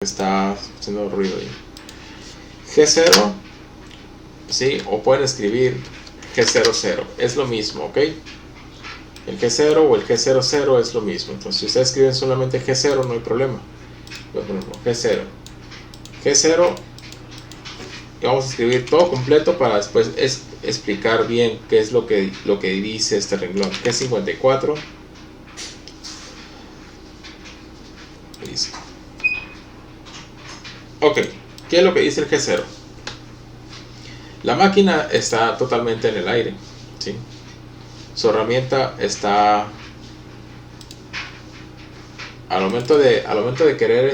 Está haciendo ruido ahí. G0, ¿sí? O pueden escribir G00, es lo mismo, ¿ok? El G0 o el G00 es lo mismo. Entonces, si ustedes escriben solamente G0, no hay problema. Por ejemplo, G0. G0, y vamos a escribir todo completo para después explicar bien qué es lo que dice este renglón. G54. Listo. Ok, ¿qué es lo que dice el G0? La máquina está totalmente en el aire, ¿sí? Su herramienta está al momento de querer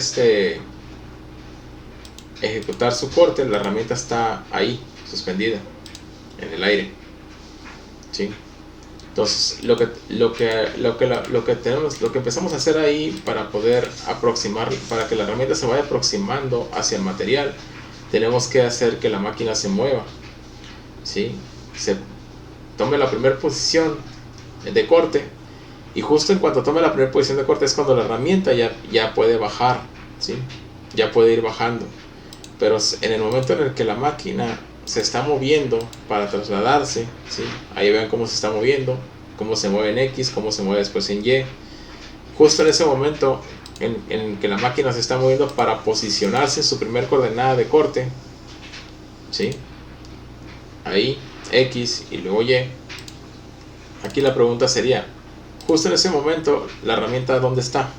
ejecutar su corte, la herramienta está ahí, suspendida en el aire, ¿sí? Entonces, lo que empezamos a hacer ahí para poder aproximar, para que la herramienta se vaya aproximando hacia el material, tenemos que hacer que la máquina se mueva, ¿sí? Se tome la primera posición de corte, y justo en cuanto tome la primera posición de corte es cuando la herramienta ya puede bajar, ¿sí? Ya puede ir bajando. Pero en el momento en el que la máquina se está moviendo para trasladarse, ¿sí? Ahí vean cómo se está moviendo, cómo se mueve en X, cómo se mueve después en Y. Justo en ese momento en que la máquina se está moviendo para posicionarse en su primer coordenada de corte, ¿sí? Ahí X y luego Y. Aquí la pregunta sería, justo en ese momento la herramienta ¿dónde está?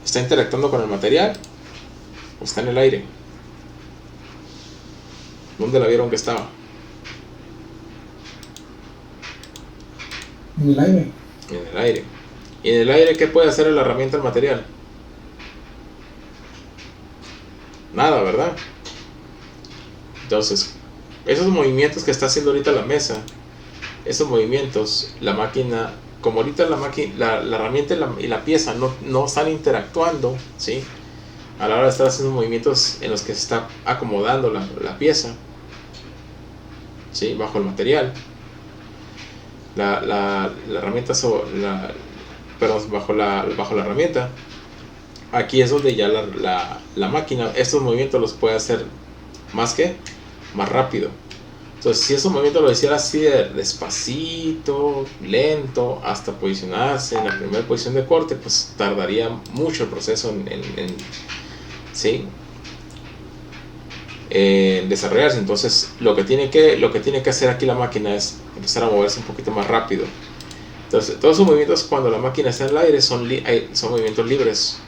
¿Está interactuando con el material o está en el aire? ¿Dónde la vieron que estaba? En el aire. En el aire. ¿Y en el aire qué puede hacer la herramienta al material? Nada, ¿verdad? Entonces, esos movimientos que está haciendo ahorita la mesa, esos movimientos, la máquina, como ahorita la herramienta y la pieza no están interactuando, ¿sí? A la hora de estar haciendo movimientos en los que se está acomodando la pieza, ¿sí? Bajo el material, la herramienta bajo la herramienta, aquí es donde ya la máquina estos movimientos los puede hacer más rápido. Entonces, si esos movimientos lo hiciera así de despacito, lento, hasta posicionarse en la primera posición de corte, pues tardaría mucho el proceso ¿sí? Desarrollarse. Entonces, lo que tiene que hacer aquí la máquina es empezar a moverse un poquito más rápido. Entonces, todos esos movimientos cuando la máquina está en el aire son movimientos libres.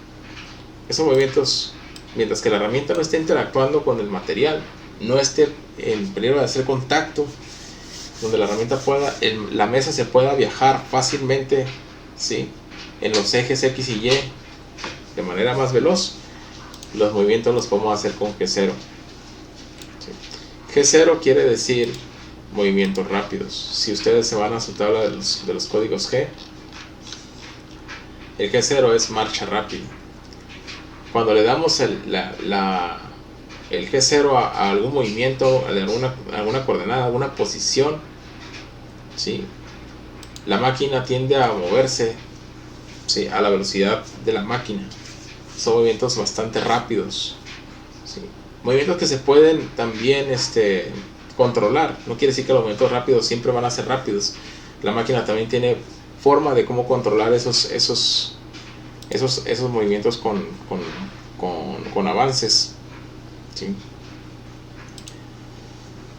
Esos movimientos, mientras que la herramienta no esté interactuando con el material, no esté en peligro de hacer contacto, donde la herramienta la mesa se pueda viajar fácilmente, ¿sí? En los ejes X y Y de manera más veloz, los movimientos los podemos hacer con G0. ¿sí? G0 quiere decir movimientos rápidos. Si ustedes se van a su tabla de los códigos G, el G0 es marcha rápida. Cuando le damos el G0 a algún movimiento, a alguna coordenada, a alguna posición, ¿sí? La máquina tiende a moverse, ¿sí? A la velocidad de la máquina. Son movimientos bastante rápidos, ¿sí? Movimientos que se pueden también controlar. No quiere decir que los movimientos rápidos siempre van a ser rápidos. La máquina también tiene forma de cómo controlar esos movimientos con avances, ¿sí?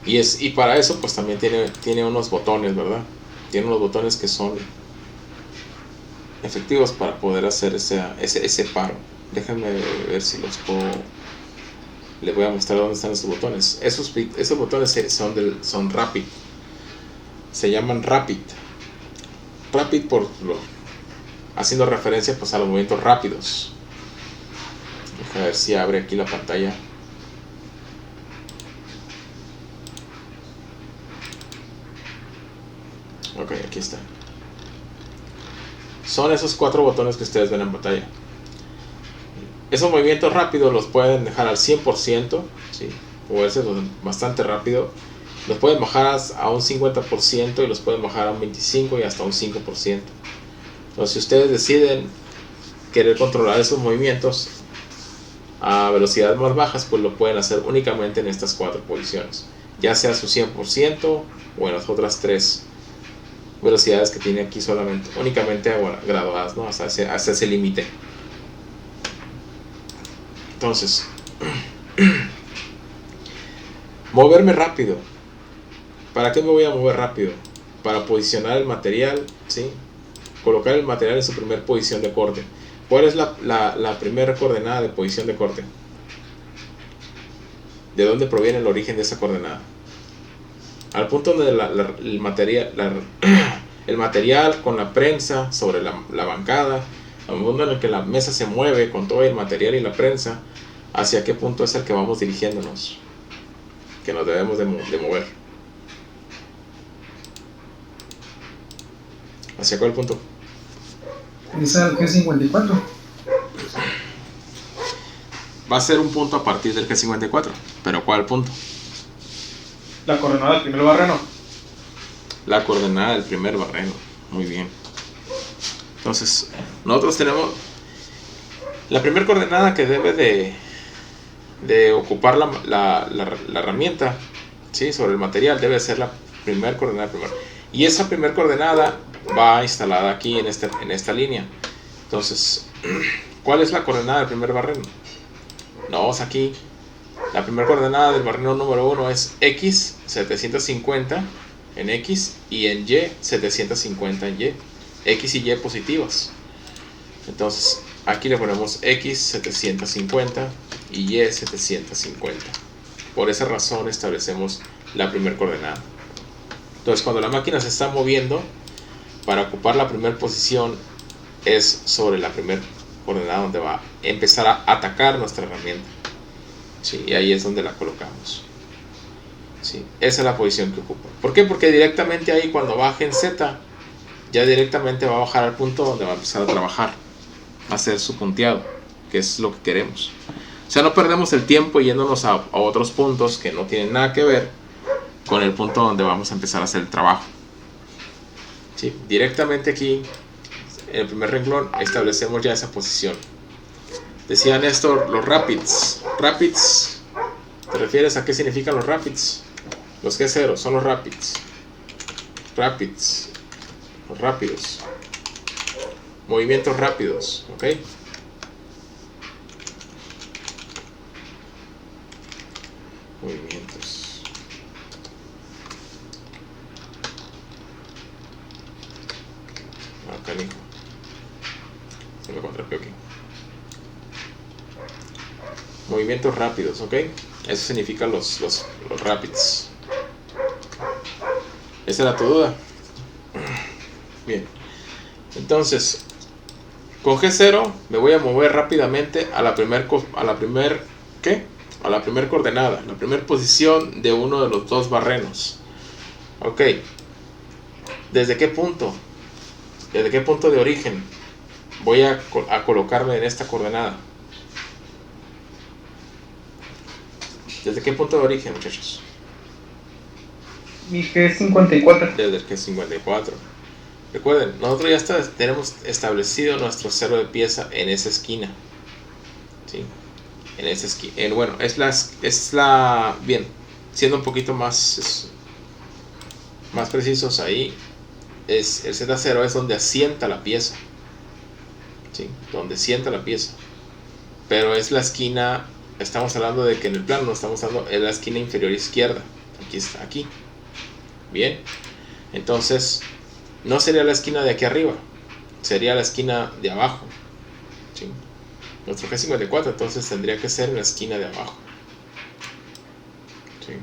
Y para eso pues también tiene unos botones, ¿verdad? Tiene unos botones que son efectivos para poder hacer ese paro. Déjenme ver si los puedo. Les voy a mostrar dónde están esos botones. Esos botones son Rapid. Se llaman Rapid haciendo referencia pues a los movimientos rápidos. Déjame ver si abre aquí la pantalla. Ok, aquí está. Son esos 4 botones que ustedes ven en pantalla. Esos movimientos rápidos los pueden dejar al 100%, ¿sí? Moverse bastante rápido. Los pueden bajar a un 50% y los pueden bajar a un 25% y hasta un 5%. Entonces, si ustedes deciden querer controlar esos movimientos, a velocidades más bajas, pues lo pueden hacer únicamente en estas 4 posiciones, ya sea su 100% o en las otras 3 velocidades que tiene aquí solamente, únicamente graduadas, ¿no? hasta ese límite. Entonces, moverme rápido. ¿Para qué me voy a mover rápido? Para posicionar el material, ¿sí? Colocar el material en su primer posición de corte. ¿Cuál es la primera coordenada de posición de corte? ¿De dónde proviene el origen de esa coordenada? Al punto donde el material con la prensa sobre la bancada, al punto en el que la mesa se mueve con todo el material y la prensa, ¿hacia qué punto es el que vamos dirigiéndonos? Que nos debemos de mover. ¿Hacia cuál punto? Es al G54. Va a ser un punto a partir del G54. ¿Pero cuál punto? La coordenada del primer barreno. La coordenada del primer barreno. Muy bien. Entonces, nosotros tenemos la primera coordenada que debe de ocupar la herramienta, ¿sí? Sobre el material, debe ser la primera coordenada primero. Y esa primera coordenada va instalada aquí en esta línea. Entonces, ¿cuál es la coordenada del primer barreno? No, es aquí. La primera coordenada del barreno número 1 es X 750 en X y en Y 750 en Y. X y Y positivas. Entonces, aquí le ponemos X 750 y Y 750. Por esa razón establecemos la primera coordenada. Entonces, cuando la máquina se está moviendo, para ocupar la primera posición es sobre la primera coordenada donde va a empezar a atacar nuestra herramienta. ¿Sí? Y ahí es donde la colocamos. ¿Sí? Esa es la posición que ocupa. ¿Por qué? Porque directamente ahí, cuando baje en Z, ya directamente va a bajar al punto donde va a empezar a trabajar, a hacer su punteado, que es lo que queremos. O sea, no perdemos el tiempo yéndonos a otros puntos que no tienen nada que ver con el punto donde vamos a empezar a hacer el trabajo. ¿Sí? Directamente aquí, en el primer renglón, establecemos ya esa posición. Decía Néstor, los rapids. Rapids, ¿te refieres a qué significan los rapids? Los G0 son los rapids. Rapids, los rápidos. Movimientos rápidos, ¿ok? Movimientos. Acá, Nico. Se me contrapió aquí. Movimientos rápidos, ¿ok? Eso significa los rapids. ¿Esa era tu duda? Bien. Entonces, con G0 me voy a mover rápidamente a la primer coordenada, la primera posición de uno de los dos barrenos. Ok. ¿Desde qué punto? ¿Desde qué punto de origen voy a colocarme en esta coordenada? ¿Desde qué punto de origen, muchachos? Mi G54. Desde el G54. Recuerden, nosotros ya tenemos establecido nuestro cero de pieza en esa esquina. ¿Sí? En esa esquina. Bueno, bien, siendo un poquito más precisos ahí, el Z0 es donde asienta la pieza. ¿Sí? Donde asienta la pieza. Pero es la esquina, estamos hablando de que en el plano no estamos hablando, es la esquina inferior izquierda. Aquí está, aquí. Bien. Entonces, no sería la esquina de aquí arriba, sería la esquina de abajo. ¿Sí? Nuestro G54 entonces tendría que ser en la esquina de abajo. ¿Sí?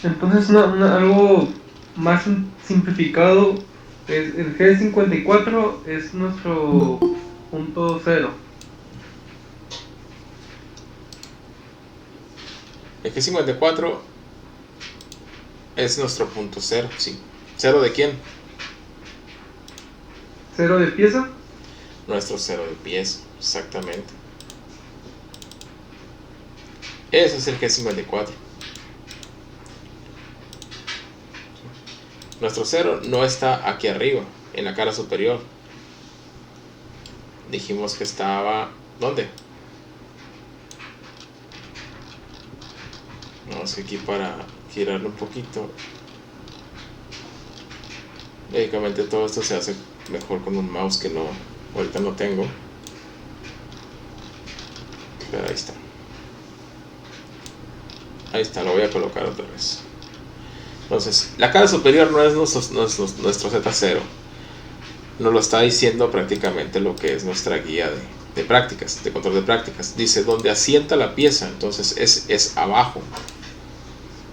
Entonces, algo más simplificado, el G54 es nuestro punto cero. El G54 es nuestro punto cero, sí. ¿Cero de quién? ¿Cero de pieza? Nuestro cero de pieza, exactamente. Ese es el G54. Nuestro cero no está aquí arriba, en la cara superior. Dijimos que estaba... ¿Dónde? Vamos aquí para girarlo un poquito. Lógicamente todo esto se hace mejor con un mouse que no, ahorita no tengo. Pero ahí está. Ahí está, lo voy a colocar otra vez. Entonces, la cara superior no es nuestro Z0. Nos lo está diciendo prácticamente lo que es nuestra guía de prácticas, de control de prácticas. Dice donde asienta la pieza, entonces es abajo.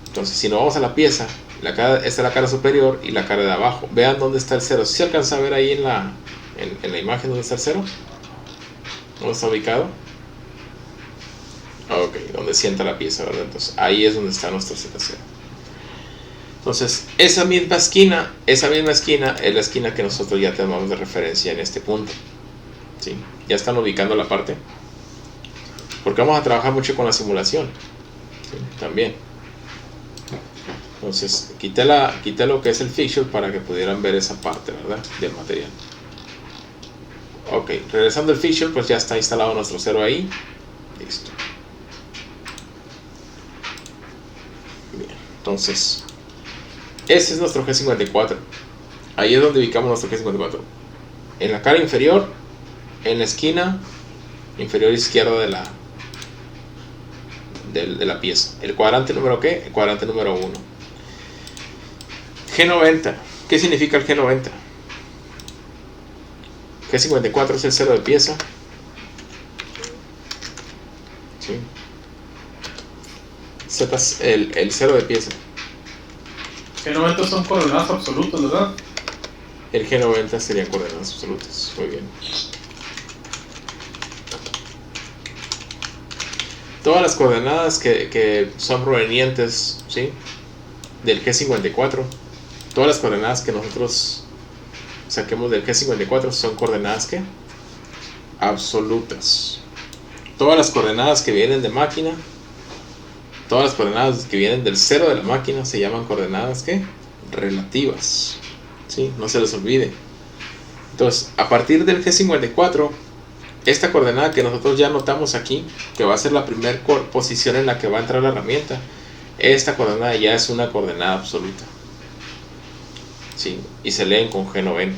Entonces, si no vamos a la pieza, esta es la cara superior y la cara de abajo. Vean dónde está el 0. ¿Sí se alcanza a ver ahí en la imagen dónde está el 0? ¿Dónde está ubicado? Ok, donde sienta la pieza, ¿verdad? Entonces, ahí es donde está nuestro Z0. Entonces, esa misma esquina es la esquina que nosotros ya tenemos de referencia en este punto. ¿Sí? Ya están ubicando la parte. Porque vamos a trabajar mucho con la simulación. ¿Sí? También. Entonces, quité lo que es el fixture para que pudieran ver esa parte, ¿verdad? Del material. Ok, regresando al fixture, pues ya está instalado nuestro 0 ahí. Listo. Bien, entonces, ese es nuestro G54. Ahí es donde ubicamos nuestro G54. En la cara inferior, en la esquina inferior izquierda de la pieza. ¿El cuadrante número qué? El cuadrante número 1. G90. ¿Qué significa el G90? G54 es el 0 de pieza. ¿Sí? Z es el 0 de pieza. G90 son coordenadas absolutas, ¿verdad? El G90 serían coordenadas absolutas. Muy bien. Todas las coordenadas que son provenientes, ¿sí?, del G54, todas las coordenadas que nosotros saquemos del G54 son coordenadas ¿qué? Absolutas. Todas las coordenadas que vienen de máquina, todas las coordenadas que vienen del 0 de la máquina se llaman coordenadas ¿qué? Relativas. ¿Sí? No se les olvide. Entonces, a partir del G54, esta coordenada que nosotros ya anotamos aquí, que va a ser la primera posición en la que va a entrar la herramienta, esta coordenada ya es una coordenada absoluta. ¿Sí? Y se leen con G90.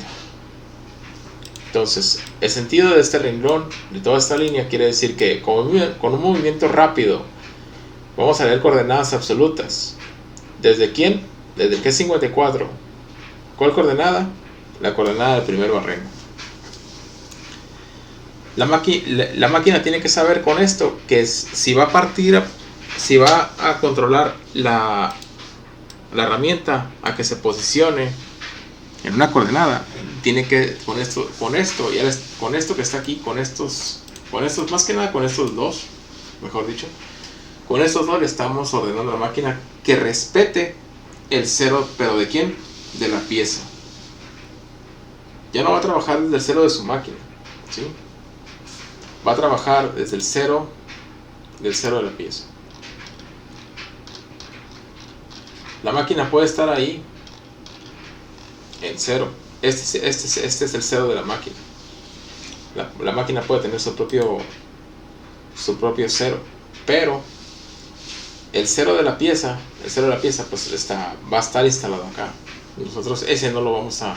Entonces, el sentido de este renglón, de toda esta línea, quiere decir que con un movimiento rápido vamos a leer coordenadas absolutas. ¿Desde quién? Desde el G54. ¿Cuál coordenada? La coordenada del primer barreno. La máquina tiene que saber con esto que si va a controlar la herramienta a que se posicione en una coordenada, tiene que con esto que está aquí, con estos más que nada con estos dos, mejor dicho, con estos dos le estamos ordenando a la máquina que respete el 0, pero ¿de quién? De la pieza. Ya no va a trabajar desde el 0 de su máquina, ¿sí? Va a trabajar desde el 0 del 0 de la pieza. La máquina puede estar ahí en 0. Este es el 0 de la máquina. La máquina puede tener su propio 0, pero el 0 de la pieza pues va a estar instalado acá. Nosotros ese no lo vamos a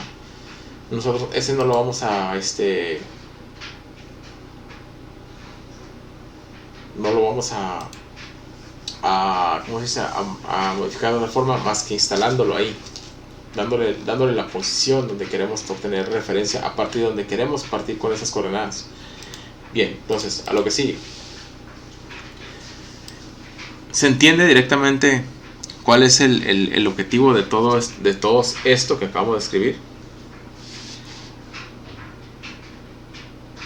¿cómo se dice? A modificar de una forma más que instalándolo ahí, dándole la posición donde queremos obtener referencia, a partir de donde queremos partir con esas coordenadas. Bien, entonces a lo que sigue. Se entiende directamente cuál es el objetivo de todo esto que acabamos de escribir.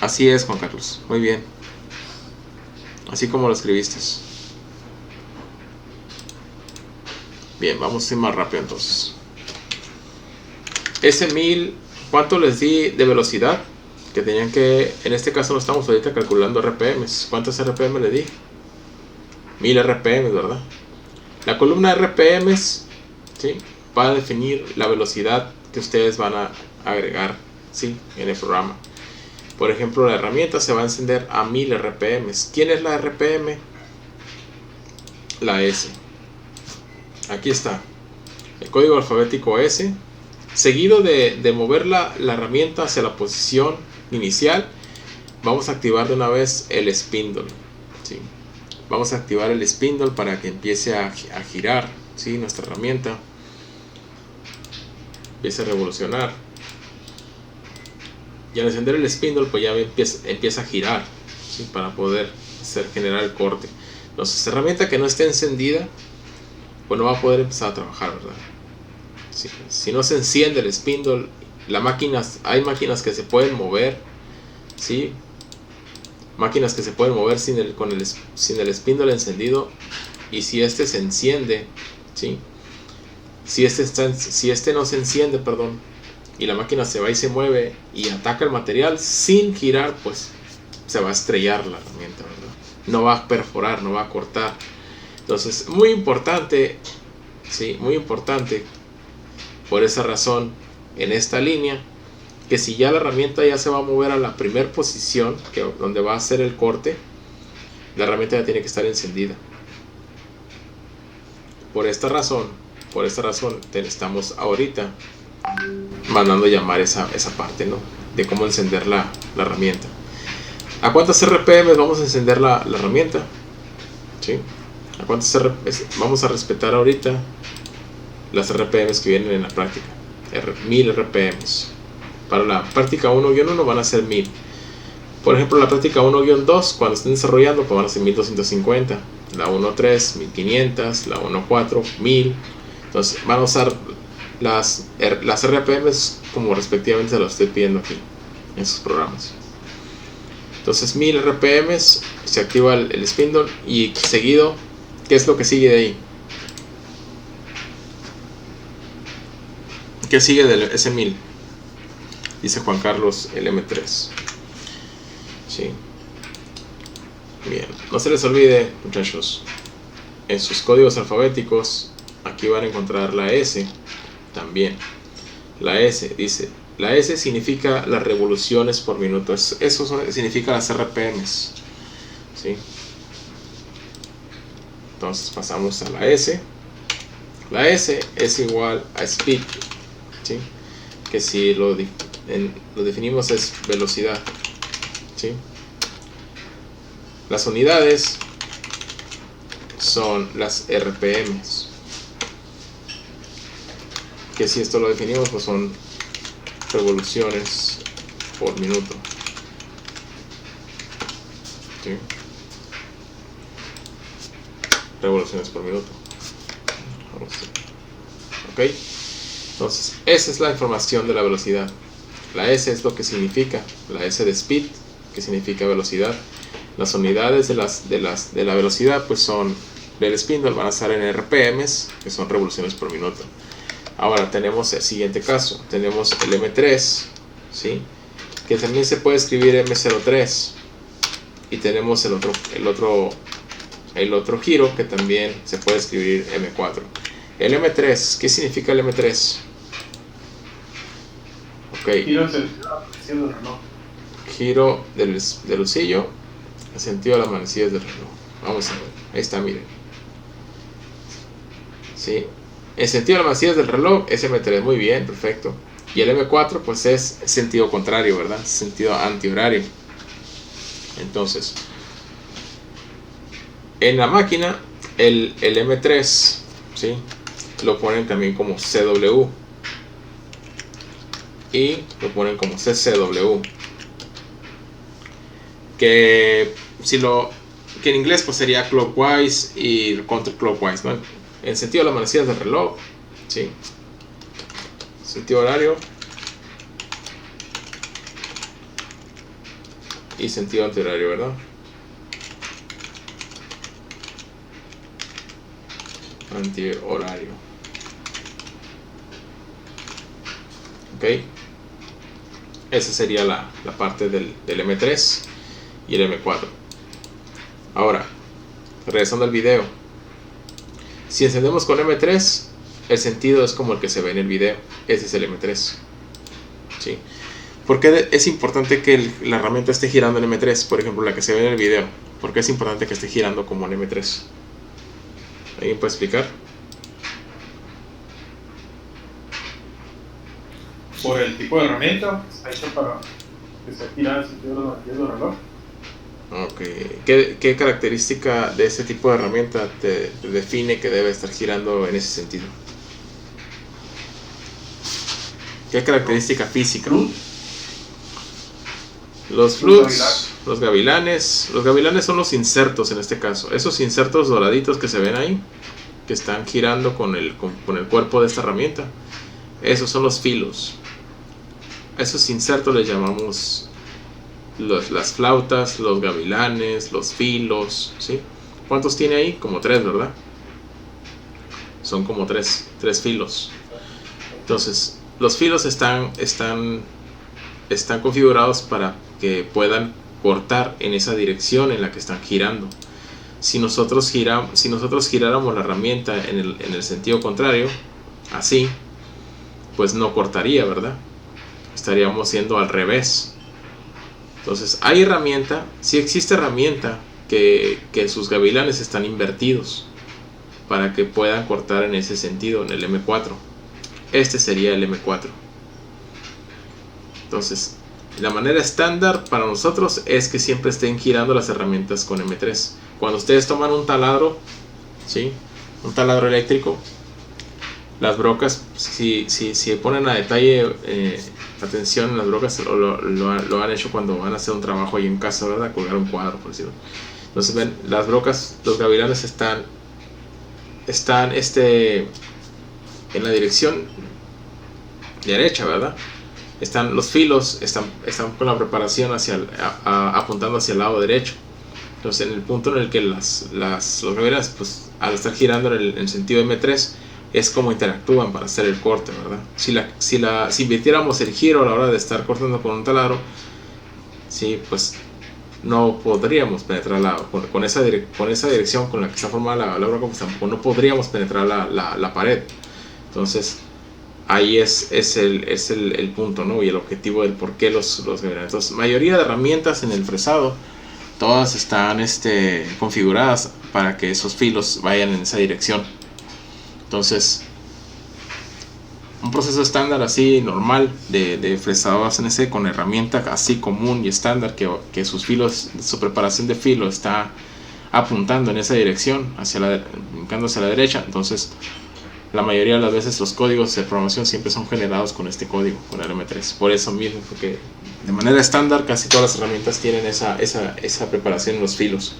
Así es, Juan Carlos, muy bien, así como lo escribiste. Bien, vamos a ir más rápido entonces. Ese 1000, ¿cuánto les di de velocidad? Que tenían que, en este caso no estamos ahorita calculando RPMs. ¿Cuántos RPM le di? 1000 RPMs, ¿verdad? La columna RPMs, ¿sí?, va a definir la velocidad que ustedes van a agregar, ¿sí?, en el programa. Por ejemplo, la herramienta se va a encender a 1000 RPMs. ¿Quién es la RPM? La S. Aquí está el código alfabético S. Seguido de mover la herramienta hacia la posición inicial, vamos a activar de una vez el spindle, ¿sí? Vamos a activar el spindle para que empiece a girar, ¿sí? Nuestra herramienta empiece a revolucionar. Y al encender el spindle, pues ya empieza a girar, ¿sí? Para poder generar el corte. Entonces, herramienta que no esté encendida, pues no va a poder empezar a trabajar, ¿verdad? Si no se enciende el spindle, hay máquinas que se pueden mover, ¿sí? Máquinas que se pueden mover sin el spindle encendido, y si este se enciende, ¿sí? Si este no se enciende, perdón, y la máquina se va y se mueve y ataca el material sin girar, pues se va a estrellar la herramienta, ¿verdad? No va a perforar, no va a cortar. Entonces, muy importante, ¿sí? Muy importante. Por esa razón, en esta línea, que si ya la herramienta ya se va a mover a la primera posición, donde va a hacer el corte, la herramienta ya tiene que estar encendida. Por esta razón te estamos ahorita mandando llamar esa parte, ¿no? De cómo encender la herramienta. ¿A cuántas RPM vamos a encender la herramienta? ¿Sí? ¿A cuántas vamos a respetar ahorita las RPMs que vienen en la práctica? 1000 RPMs. Para la práctica 1-1 van a ser 1000. Por ejemplo, la práctica 1-2, cuando estén desarrollando, pues van a ser 1250. La 1.3, 1500. La 1.4, 1000. Entonces, van a usar las RPMs como respectivamente se lo estoy pidiendo aquí en esos programas. Entonces, 1000 RPMs, se activa el spindle, y seguido, ¿qué es lo que sigue de ahí? ¿Qué sigue del S1000? Dice Juan Carlos, el M3. Sí. Bien, no se les olvide, muchachos, en sus códigos alfabéticos, aquí van a encontrar la S también. La S dice, la S significa las revoluciones por minuto. Eso significa las RPMs, ¿sí? Entonces pasamos a la S. La S es igual a speed, ¿sí? Que si lo definimos es velocidad, ¿sí? Las unidades son las RPMs, que si esto lo definimos, pues son revoluciones por minuto, ¿sí? Revoluciones por minuto. Ok, entonces esa es la información de la velocidad. La S es lo que significa, la S de speed, que significa velocidad. Las unidades de la velocidad, pues son del spindle, van a estar en RPMs, que son revoluciones por minuto. Ahora tenemos el siguiente caso, tenemos el M3, ¿sí? Que también se puede escribir M03, y tenemos el otro giro, que también se puede escribir M4. El M3, ¿qué significa el M3? Ok. Giro del reloj. Giro del lucillo en sentido de las manecillas del reloj. Vamos a ver, ahí está, miren. ¿Sí? En sentido de las manecillas del reloj es M3, muy bien, perfecto. Y el M4 pues es sentido contrario, ¿verdad? Sentido antihorario. Entonces, en la máquina el M3, ¿sí? Lo ponen también como CW y lo ponen como CCW, que en inglés pues sería clockwise y counterclockwise, ¿no? En sentido de las manecillas del reloj, ¿sí? Sentido horario y sentido antihorario, ¿verdad? Antihorario. Ok, esa sería la parte del M3 y el M4. Ahora, regresando al video, si encendemos con M3, el sentido es como el que se ve en el video. Ese es el M3, ¿sí? ¿Por qué es importante que la herramienta esté girando en M3? Por ejemplo, la que se ve en el video. ¿Por qué es importante que esté girando como en M3? ¿Alguien puede explicar? por el tipo de herramienta, está hecho para que se gira en el sentido de los martillos del reloj. Ok. ¿Qué característica de ese tipo de herramienta te define que debe estar girando en ese sentido? ¿Qué característica física? Los flutes, los gavilanes. Los gavilanes son los insertos en este caso. Esos insertos doraditos que se ven ahí, que están girando con el cuerpo de esta herramienta, esos son los filos. Esos insertos les llamamos las flautas, los gavilanes, los filos, ¿sí? ¿Cuántos tiene ahí? Como 3, ¿verdad? Son como 3 filos. Entonces, los filos están configurados para que puedan cortar en esa dirección en la que están girando. Si nosotros giráramos la herramienta en el sentido contrario, así, pues no cortaría, ¿verdad? Estaríamos yendo al revés. Entonces, hay herramienta, sí existe herramienta que sus gavilanes están invertidos para que puedan cortar en ese sentido, en el M4. Este sería el M4. Entonces, la manera estándar para nosotros es que siempre estén girando las herramientas con M3. Cuando ustedes toman un taladro, ¿sí? Un taladro eléctrico, las brocas, si ponen a detalle atención en las brocas, lo han hecho cuando van a hacer un trabajo ahí en casa, ¿verdad? Colgar un cuadro, por decirlo. Entonces ven, las brocas, los gavilanes están en la dirección derecha, ¿verdad? Los filos están con la preparación apuntando hacia el lado derecho. Entonces en el punto en el que los gavilanes, pues, al estar girando en el sentido M3, es como interactúan para hacer el corte, ¿verdad? Si invirtiéramos el giro a la hora de estar cortando con un taladro, sí, pues no podríamos penetrar con esa dirección con la que está formada la broca, pues tampoco no podríamos penetrar la pared. Entonces ahí es el punto, ¿no? Y el objetivo del por qué los gavilanes. Entonces, mayoría de herramientas en el fresado, todas están configuradas para que esos filos vayan en esa dirección. Entonces, un proceso estándar así, normal, de fresado CNC con herramienta así común y estándar, que sus filos, su preparación de filo está apuntando en esa dirección, brincando hacia la derecha. Entonces, la mayoría de las veces los códigos de programación siempre son generados con este código, con el M3. Por eso mismo, porque de manera estándar casi todas las herramientas tienen esa preparación en los filos,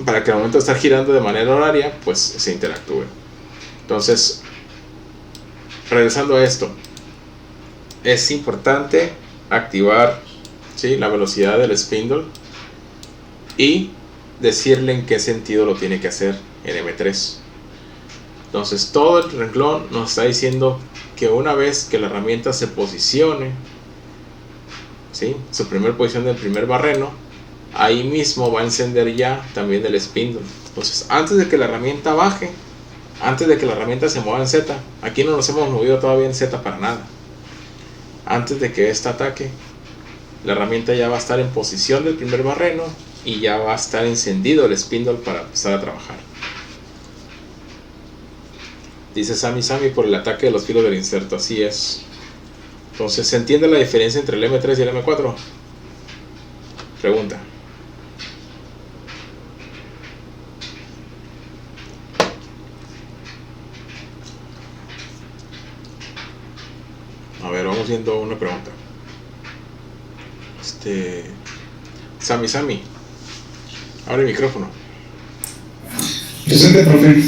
para que al momento de estar girando de manera horaria, pues se interactúe. Entonces, regresando a esto, es importante activar, ¿sí?, la velocidad del spindle y decirle en qué sentido lo tiene que hacer en M3. Entonces, todo el renglón nos está diciendo que una vez que la herramienta se posicione, ¿sí?, su primer posición del primer barreno, ahí mismo va a encender ya también el spindle. Entonces, antes de que la herramienta baje, antes de que la herramienta se mueva en Z, aquí no nos hemos movido todavía en Z para nada. Antes de que esta ataque, la herramienta ya va a estar en posición del primer barreno y ya va a estar encendido el spindle para empezar a trabajar. Dice Sammy por el ataque de los filos del inserto. Así es. Entonces, ¿se entiende la diferencia entre el M3 y el M4? Pregunta. A ver, vamos viendo una pregunta. Sammy, abre el micrófono. Presente, profe.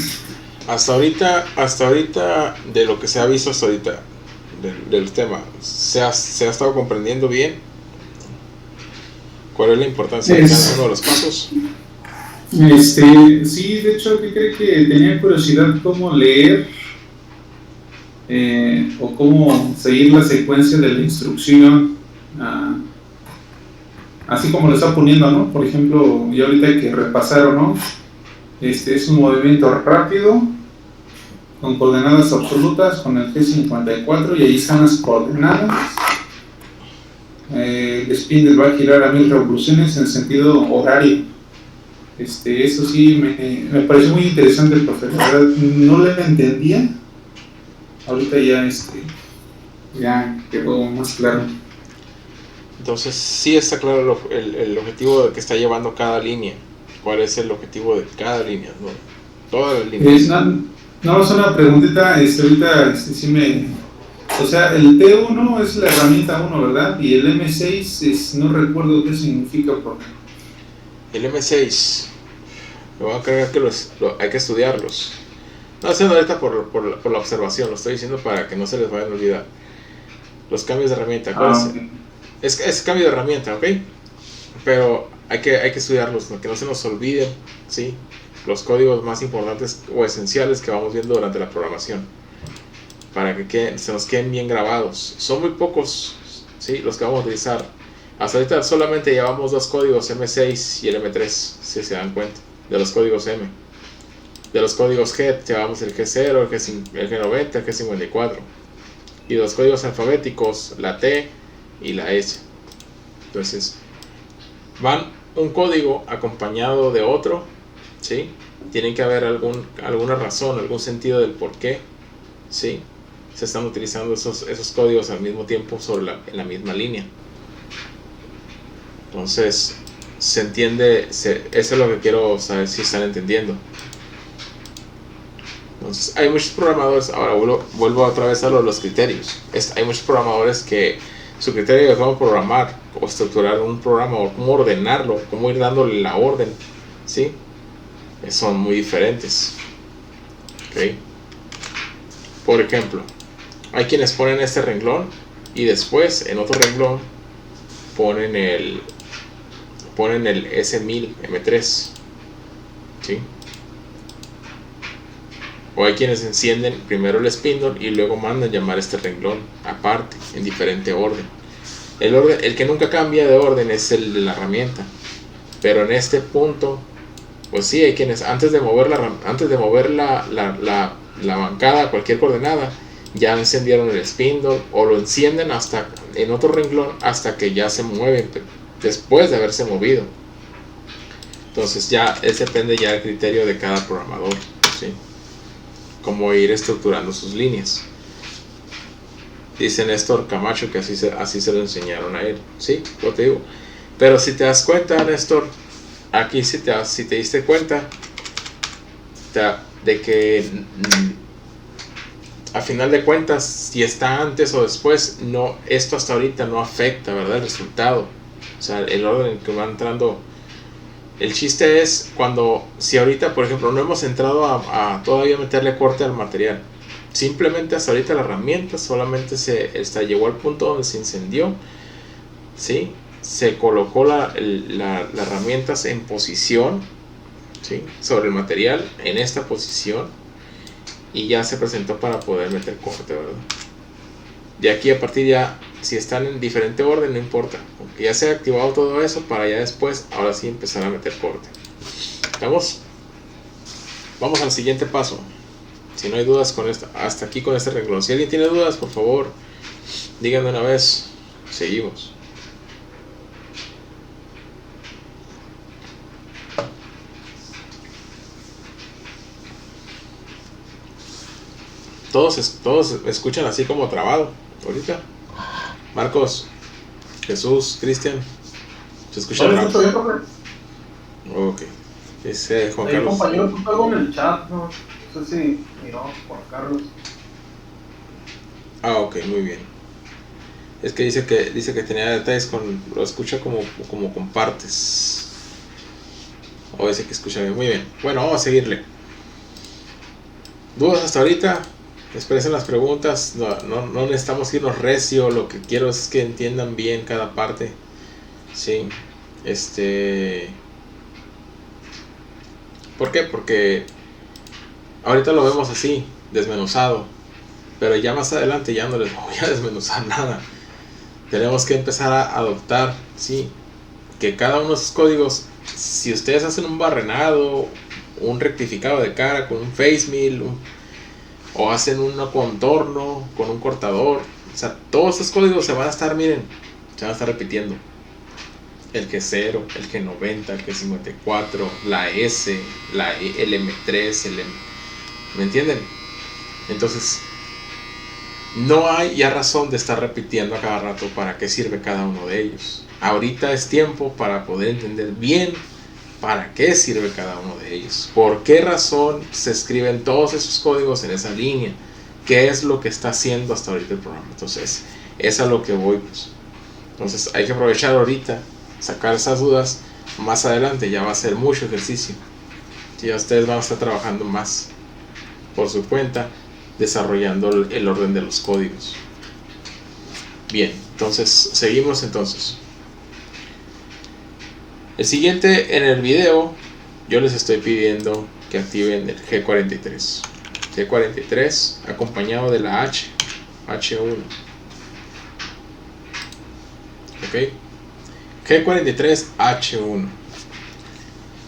Hasta ahorita, de lo que se ha visto hasta ahorita del tema, ¿se ha estado comprendiendo bien cuál es la importancia de cada uno de los pasos? Sí, de hecho, ¿qué cree que tenía curiosidad cómo leer o cómo seguir la secuencia de la instrucción, así como lo está poniendo, ¿no? Por ejemplo, ya ahorita hay que repasar, ¿no? Es un movimiento rápido con coordenadas absolutas con el G54 y ahí están las coordenadas. El spindle va a girar a 1000 revoluciones en sentido horario. Eso sí me pareció muy interesante, profe. La verdad no le entendía. Ahorita ya Ya quedó más claro. Entonces sí está claro el objetivo que está llevando cada línea. ¿Cuál es el objetivo de cada línea? ¿No? Todas las líneas. No, es una preguntita, ahorita sí me... O sea, el T1 es la herramienta 1, ¿verdad? Y el M6 no recuerdo qué significa por... El M6, me voy a cargar que hay que estudiarlos. No haciendo ahorita por la observación, lo estoy diciendo para que no se les vayan a olvidar. Los cambios de herramienta, ¿cuál es? Okay. Es cambio de herramienta, ¿ok? Pero hay que estudiarlos, que no se nos olviden, ¿sí? Los códigos más importantes o esenciales que vamos viendo durante la programación, para que se nos queden bien grabados. Son muy pocos, ¿sí? Los que vamos a utilizar. Hasta ahorita solamente llevamos dos códigos, M6 y el M3, si se dan cuenta, de los códigos M. De los códigos G llevamos el G0, el G90, el G54. Y los códigos alfabéticos, la T y la S. Entonces, van un código acompañado de otro, ¿sí? Tienen que haber alguna razón, algún sentido del por qué, ¿sí? Se están utilizando esos códigos al mismo tiempo en la misma línea. Entonces, se entiende, eso es lo que quiero saber si están entendiendo. Entonces, hay muchos programadores, ahora vuelvo otra vez a los criterios. Hay muchos programadores que su criterio de cómo programar o estructurar un programa o cómo ordenarlo, cómo ir dándole la orden, ¿sí? Son muy diferentes. ¿Okay? Por ejemplo, hay quienes ponen este renglón y después en otro renglón ponen el S1000 M3, ¿sí? O hay quienes encienden primero el spindle y luego mandan llamar este renglón aparte, en diferente orden. El que nunca cambia de orden es el de la herramienta. Pero en este punto, pues sí, hay quienes antes de mover la bancada, cualquier coordenada, ya encendieron el spindle o lo encienden en otro renglón hasta que ya se mueven después de haberse movido. Entonces ya depende ya del criterio de cada programador, ¿sí? Cómo ir estructurando sus líneas. Dice Néstor Camacho que así se lo enseñaron a él, ¿sí? Yo te digo. Pero si te das cuenta, Néstor, aquí si te diste cuenta de que a final de cuentas, si está antes o después, no, esto hasta ahorita no afecta, ¿verdad? El resultado, o sea, el orden en que va entrando. El chiste es si ahorita, por ejemplo, no hemos entrado a todavía meterle corte al material, simplemente hasta ahorita la herramienta solamente llegó al punto donde se incendió, ¿sí? Se colocó las herramientas en posición, ¿sí? Sobre el material, en esta posición, y ya se presentó para poder meter corte, ¿verdad? De aquí a partir ya, si están en diferente orden, no importa, porque ya se ha activado todo eso para ya después, ahora sí empezar a meter corte. ¿Estamos? Vamos al siguiente paso. Si no hay dudas hasta aquí con este renglón. Si alguien tiene dudas, por favor, díganme una vez. Seguimos. Todos escuchan así como trabado ahorita. Marcos, Jesús, Cristian, ¿se escucha trabado? Ok. Dice Juan Carlos. Compañero, puso algo en el chat, no sé si miró Juan Carlos. Ah, ok, muy bien. Es que dice que tenía detalles lo escucha como con partes. O dice que escucha bien. Muy bien. Bueno, vamos a seguirle. ¿Dudas hasta ahorita? Expresen las preguntas. No necesitamos irnos recio. Lo que quiero es que entiendan bien cada parte. Sí. ¿Por qué? Porque ahorita lo vemos así, desmenuzado. Pero ya más adelante ya no les voy a desmenuzar nada. Tenemos que empezar a adoptar, sí, que cada uno de esos códigos, si ustedes hacen un barrenado, un rectificado de cara con un face mill, o hacen un contorno con un cortador, o sea, todos esos códigos se van a estar repitiendo. El G0, el G90, el G54, la S, el M3, ¿me entienden? Entonces, no hay ya razón de estar repitiendo a cada rato para qué sirve cada uno de ellos. Ahorita es tiempo para poder entender bien para qué sirve cada uno de ellos, por qué razón se escriben todos esos códigos en esa línea, qué es lo que está haciendo hasta ahorita el programa. Entonces es a lo que voy, pues. Entonces hay que aprovechar ahorita, sacar esas dudas. Más adelante ya va a ser mucho ejercicio, ya ustedes van a estar trabajando más por su cuenta, desarrollando el orden de los códigos. Bien, entonces seguimos. Entonces el siguiente, en el video yo les estoy pidiendo que activen el G43 acompañado de la H1. ok, G43H1.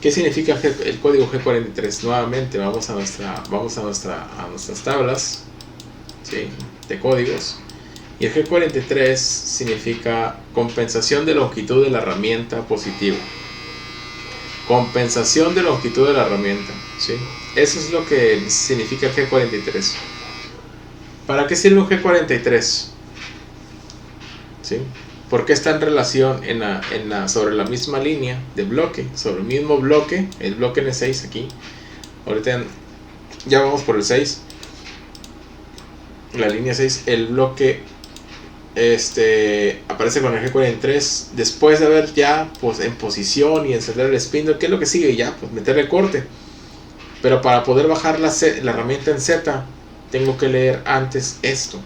¿Qué significa el código G43? Nuevamente vamos a nuestras tablas, ¿sí?, de códigos. Y el G43 significa compensación de longitud de la herramienta positiva. Compensación de longitud de la herramienta, ¿sí? Eso es lo que significa el G43. ¿Para qué sirve un G43? ¿Sí? Porque está en relación sobre la misma línea de bloque, sobre el mismo bloque, el bloque N6 aquí. Ahorita ya vamos por el 6, la línea 6, el bloque aparece con el G43 después de haber ya pues en posición y encender el spindle. ¿Qué es lo que sigue? Ya pues meterle corte. Pero para poder bajar la herramienta en Z tengo que leer antes esto.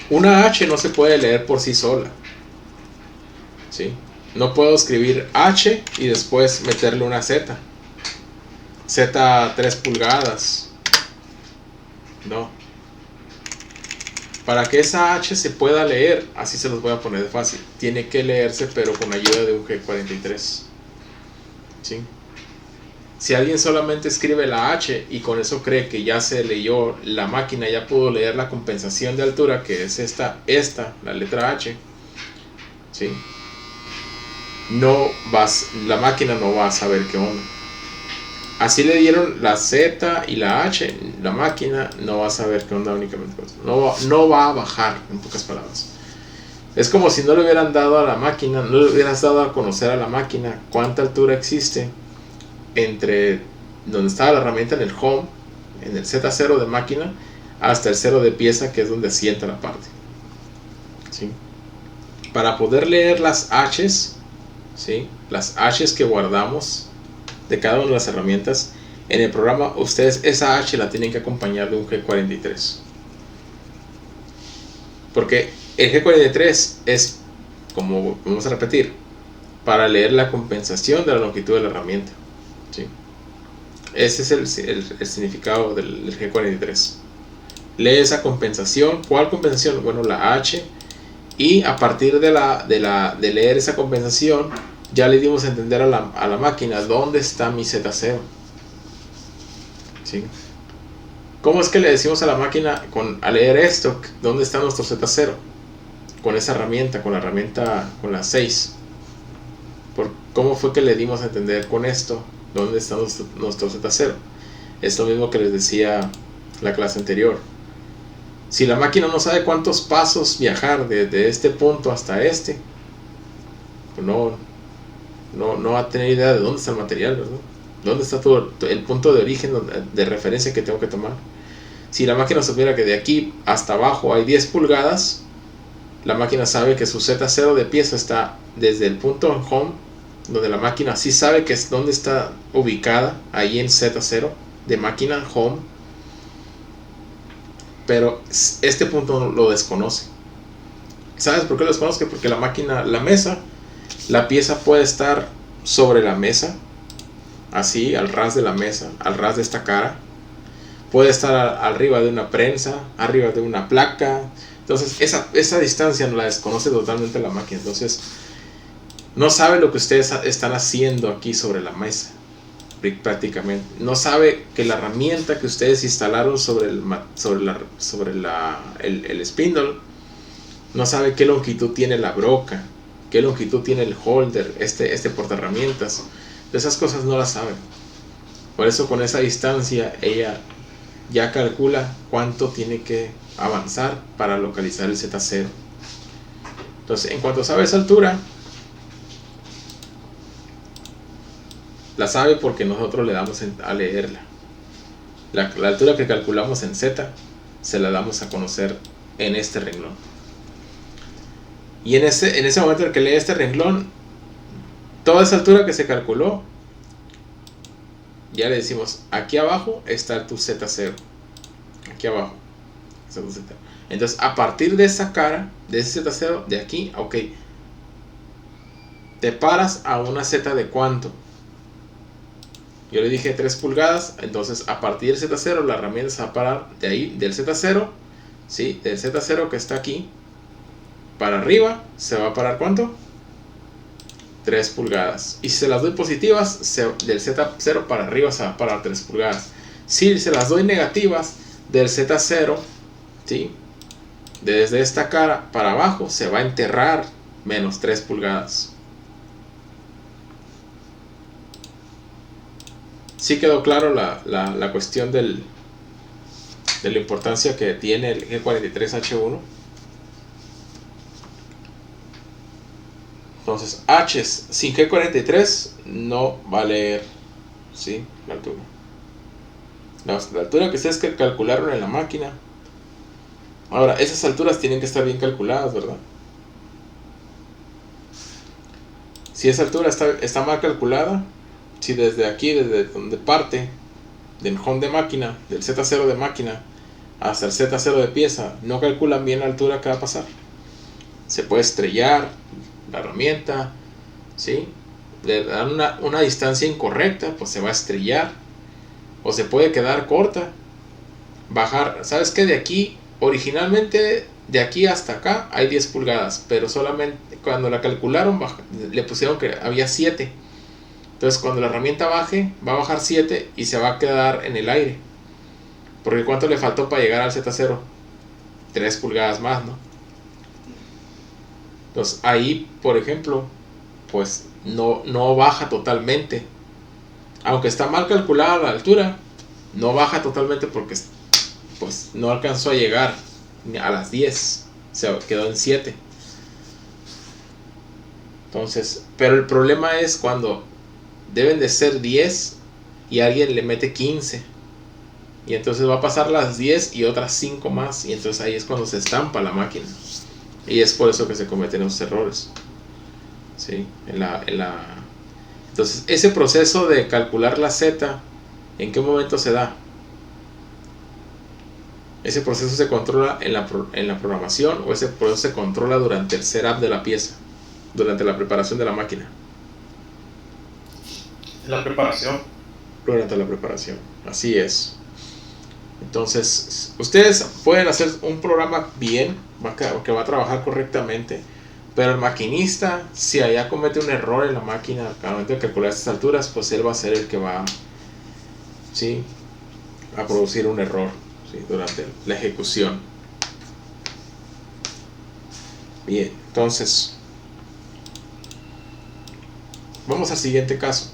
Una H no se puede leer por sí sola, ¿sí? No puedo escribir H y después meterle una Z 3 pulgadas. No. Para que esa H se pueda leer, así se los voy a poner de fácil, tiene que leerse pero con ayuda de un G43, ¿sí? Si alguien solamente escribe la H y con eso cree que ya se leyó, la máquina ya pudo leer la compensación de altura, que es esta, la letra H, ¿sí?, la máquina no va a saber qué onda. Así le dieron la Z y la H, la máquina no va a saber qué onda únicamente. No va a bajar, en pocas palabras. Es como si no le hubieran dado a la máquina, no le hubieras dado a conocer a la máquina cuánta altura existe entre donde estaba la herramienta en el home, en el Z0 de máquina, hasta el 0 de pieza, que es donde asienta la parte, ¿sí? Para poder leer las H's, ¿sí?, las H's que guardamos de cada una de las herramientas en el programa, ustedes esa H la tienen que acompañar de un G43, porque el G43 es, como vamos a repetir, para leer la compensación de la longitud de la herramienta, ¿sí? Ese es el significado del G43. Lee esa compensación. ¿Cuál compensación? Bueno, la H. Y a partir de leer esa compensación, ya le dimos a entender a la máquina dónde está mi Z0, ¿sí? ¿Cómo es que le decimos a la máquina al leer esto dónde está nuestro Z0? Con esa herramienta, con la 6. ¿Cómo fue que le dimos a entender con esto dónde está nuestro Z0? Es lo mismo que les decía la clase anterior. Si la máquina no sabe cuántos pasos viajar desde este punto hasta este, pues no va a tener idea de dónde está el material, ¿verdad? ¿Dónde está el punto de origen de referencia que tengo que tomar? Si la máquina supiera que de aquí hasta abajo hay 10 pulgadas, la máquina sabe que su Z0 de pieza está desde el punto en home, donde la máquina sí sabe que es donde está ubicada, ahí en Z0 de máquina home, pero este punto lo desconoce. ¿Sabes por qué lo desconoce? Porque la máquina, la pieza puede estar sobre la mesa, así, al ras de la mesa, al ras de esta cara. Puede estar arriba de una prensa, arriba de una placa. Entonces esa distancia no la desconoce totalmente la máquina. Entonces no sabe lo que ustedes están haciendo aquí sobre la mesa, prácticamente. No sabe que la herramienta que ustedes instalaron sobre el spindle, no sabe qué longitud tiene la broca, qué longitud tiene el holder, este portaherramientas. Esas cosas no las saben. Por eso con esa distancia ella ya calcula cuánto tiene que avanzar para localizar el Z0. Entonces, en cuanto sabe esa altura, la sabe porque nosotros le damos a leerla. La altura que calculamos en Z se la damos a conocer en este renglón. Y en ese momento en que lee este renglón, toda esa altura que se calculó, ya le decimos, aquí abajo está tu Z0. Aquí abajo está tu Z0. Entonces, a partir de esa cara, de ese Z0, de aquí, ok, te paras a una Z de cuánto. Yo le dije 3 pulgadas, entonces a partir del Z0 la herramienta se va a parar de ahí, del Z0, ¿sí? Del Z0 que está aquí, para arriba, se va a parar ¿cuánto? 3 pulgadas. Y si se las doy positivas, del Z0 para arriba se va a parar 3 pulgadas. Si se las doy negativas, del Z0, ¿sí? Desde esta cara para abajo, se va a enterrar menos 3 pulgadas. Sí quedó claro la cuestión de la importancia que tiene el G43H1. Entonces, H sin G43 no va a leer, ¿sí? La altura. La altura que ustedes calcularon en la máquina. Ahora, esas alturas tienen que estar bien calculadas, ¿verdad? Si esa altura está mal calculada, si desde aquí, desde donde parte del home de máquina, del Z0 de máquina hasta el Z0 de pieza, no calculan bien la altura que va a pasar, se puede estrellar la herramienta, ¿sí? Le dan una distancia incorrecta, pues se va a estrellar, o se puede quedar corta, bajar. ¿Sabes qué? De aquí, originalmente de aquí hasta acá hay 10 pulgadas, pero solamente cuando la calcularon le pusieron que había 7. Entonces cuando la herramienta baje, va a bajar 7 y se va a quedar en el aire. Porque ¿cuánto le faltó para llegar al Z0? 3 pulgadas más, ¿no? Entonces ahí, por ejemplo, pues no baja totalmente. Aunque está mal calculada la altura, no baja totalmente porque pues no alcanzó a llegar a las 10. Se quedó en 7. Entonces, pero el problema es cuando deben de ser 10 y alguien le mete 15. Y entonces va a pasar las 10 y otras 5 más. Y entonces ahí es cuando se estampa la máquina. Y es por eso que se cometen esos errores. ¿Sí? Entonces, ese proceso de calcular la Z, ¿en qué momento se da? Ese proceso se controla en la programación, o ese proceso se controla durante el setup de la pieza, durante la preparación de la máquina. La preparación. Durante la preparación, así es. Entonces, ustedes pueden hacer un programa bien, que va a trabajar correctamente, pero el maquinista, si allá comete un error en la máquina al momento de calcular estas alturas, pues él va a ser el que va, ¿sí?, a producir un error, ¿sí?, durante la ejecución. Bien, entonces vamos al siguiente caso.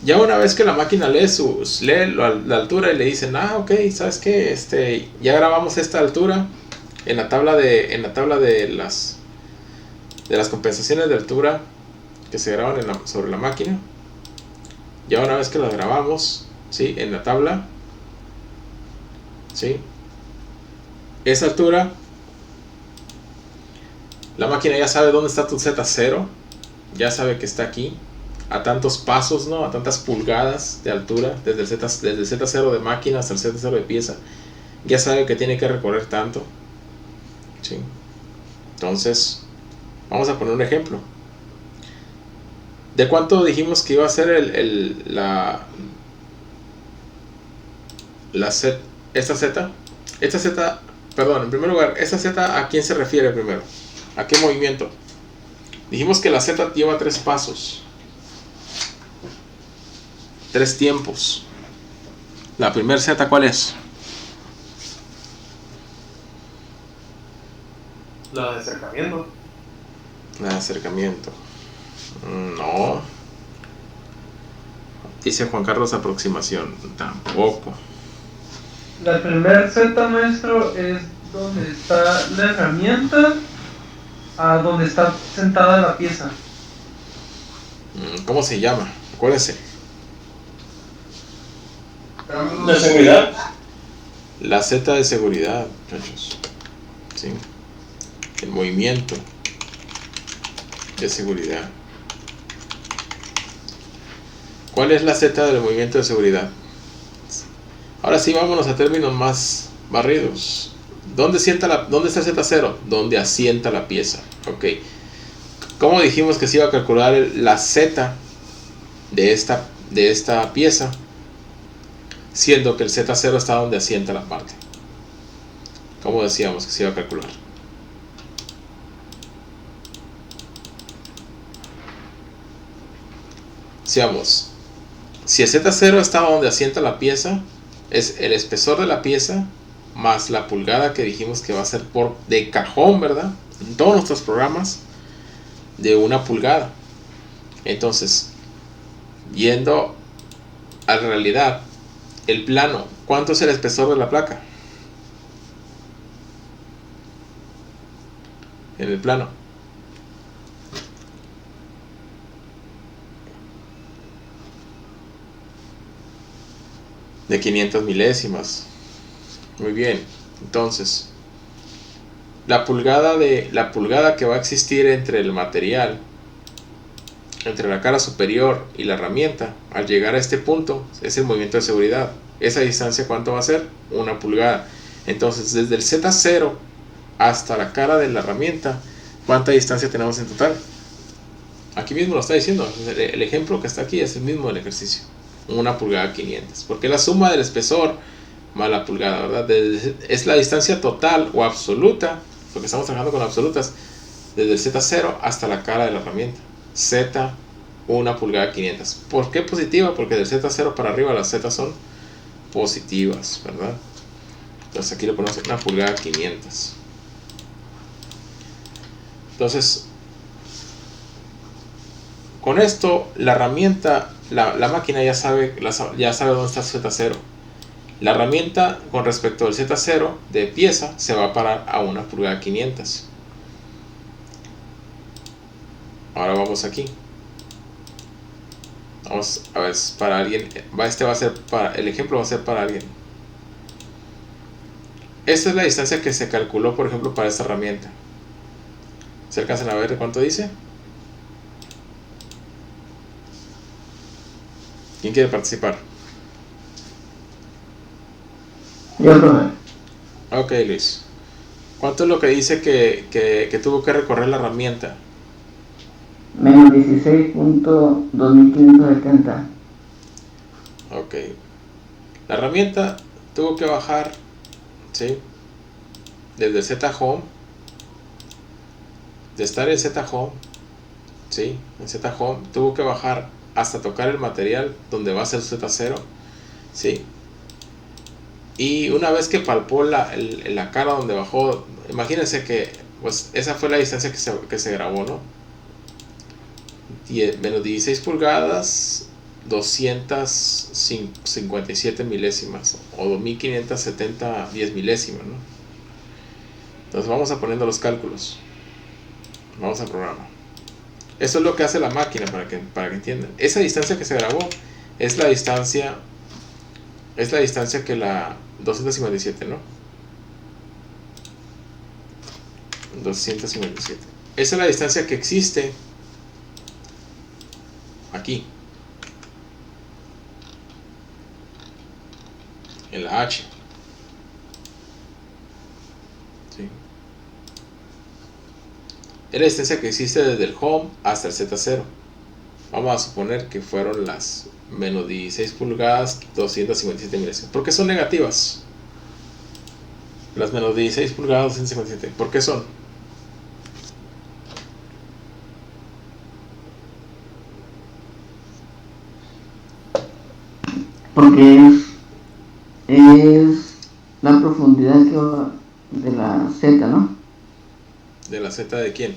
Ya una vez que la máquina lee la altura y le dicen, ok, ¿sabes qué? Ya grabamos esta altura en la tabla de las compensaciones de altura que se graban sobre la máquina. Ya una vez que las grabamos, ¿sí?, en la tabla, ¿sí?, esa altura, la máquina ya sabe dónde está tu Z0, ya sabe que está aquí, a tantos pasos, ¿no?, a tantas pulgadas de altura, desde el Z0 de máquina hasta el Z0 de pieza, ya sabe que tiene que recorrer tanto, ¿sí? Entonces, vamos a poner un ejemplo. ¿De cuánto dijimos que iba a ser esta Z? Esta Z, perdón, en primer lugar, esta Z, ¿a quién se refiere primero? ¿A qué movimiento? Dijimos que la Z lleva 3 pasos, 3 tiempos. La primera Z, ¿cuál es? La de acercamiento. La de acercamiento. No. Dice Juan Carlos aproximación. Tampoco. La primer Z, maestro, es donde está la herramienta, a donde está sentada la pieza. ¿Cómo se llama? Acuérdense. ¿De seguridad? La Z de seguridad, muchachos. ¿Sí? El movimiento de seguridad. ¿Cuál es la Z del movimiento de seguridad? Ahora sí, vámonos a términos más barridos. ¿Dónde está el Z0? Donde asienta la pieza. Ok. ¿Cómo dijimos que se iba a calcular la Z de esta pieza? Siendo que el Z0 está donde asienta la parte. ¿Cómo decíamos que se iba a calcular? Decíamos, si el Z0 está donde asienta la pieza, es el espesor de la pieza más la pulgada que dijimos que va a ser de cajón, ¿verdad? En todos nuestros programas, de 1 pulgada. Entonces, yendo a la realidad, el plano, ¿cuánto es el espesor de la placa? En el plano. De 500 milésimas. Muy bien. Entonces, la pulgada que va a existir entre el material, entre la cara superior y la herramienta, al llegar a este punto, es el movimiento de seguridad. Esa distancia, ¿cuánto va a ser? 1 pulgada. Entonces, desde el Z0 hasta la cara de la herramienta, ¿cuánta distancia tenemos en total? Aquí mismo lo está diciendo. El ejemplo que está aquí es el mismo del ejercicio. 1 pulgada 500. Porque la suma del espesor más la pulgada, ¿verdad? Es la distancia total o absoluta, porque estamos trabajando con absolutas, desde el Z0 hasta la cara de la herramienta. Z, 1 pulgada 500. ¿Por qué positiva? Porque del Z0 para arriba las Z son positivas, ¿verdad? Entonces aquí le ponemos 1 pulgada 500. Entonces, con esto, la herramienta, la máquina ya sabe dónde está el Z0. La herramienta, con respecto al Z0 de pieza, se va a parar a 1 pulgada 500. Ahora vamos aquí. Vamos a ver, para alguien. El ejemplo va a ser para alguien. Esta es la distancia que se calculó, por ejemplo, para esta herramienta. ¿Se alcanzan a ver cuánto dice? ¿Quién quiere participar? Yo, profe. Ok, Luis. ¿Cuánto es lo que dice que tuvo que recorrer la herramienta? Menos 16.2570. Ok. La herramienta tuvo que bajar, ¿sí? Desde Z-Home. De estar en Z-Home, ¿sí? En Z-Home tuvo que bajar hasta tocar el material donde va a ser Z0, ¿sí? Y una vez que palpó la cara donde bajó, imagínense que pues esa fue la distancia que se grabó, ¿no? Menos 16 pulgadas, 257 milésimas o 2570 10 milésimas, ¿no? Entonces vamos a poniendo los cálculos. Vamos al programa. Eso es lo que hace la máquina para que entiendan. Esa distancia que se grabó es la distancia que la 257, ¿no? 257. Esa es la distancia que existe aquí en la H. ¿Sí? Es la distancia que existe desde el home hasta el Z0. Vamos a suponer que fueron las menos 16 pulgadas, 257 milésimas. ¿Por qué son negativas? Las menos 16 pulgadas, 257. ¿Por qué son? Porque es la profundidad que va de la Z, ¿no? ¿De la Z de quién?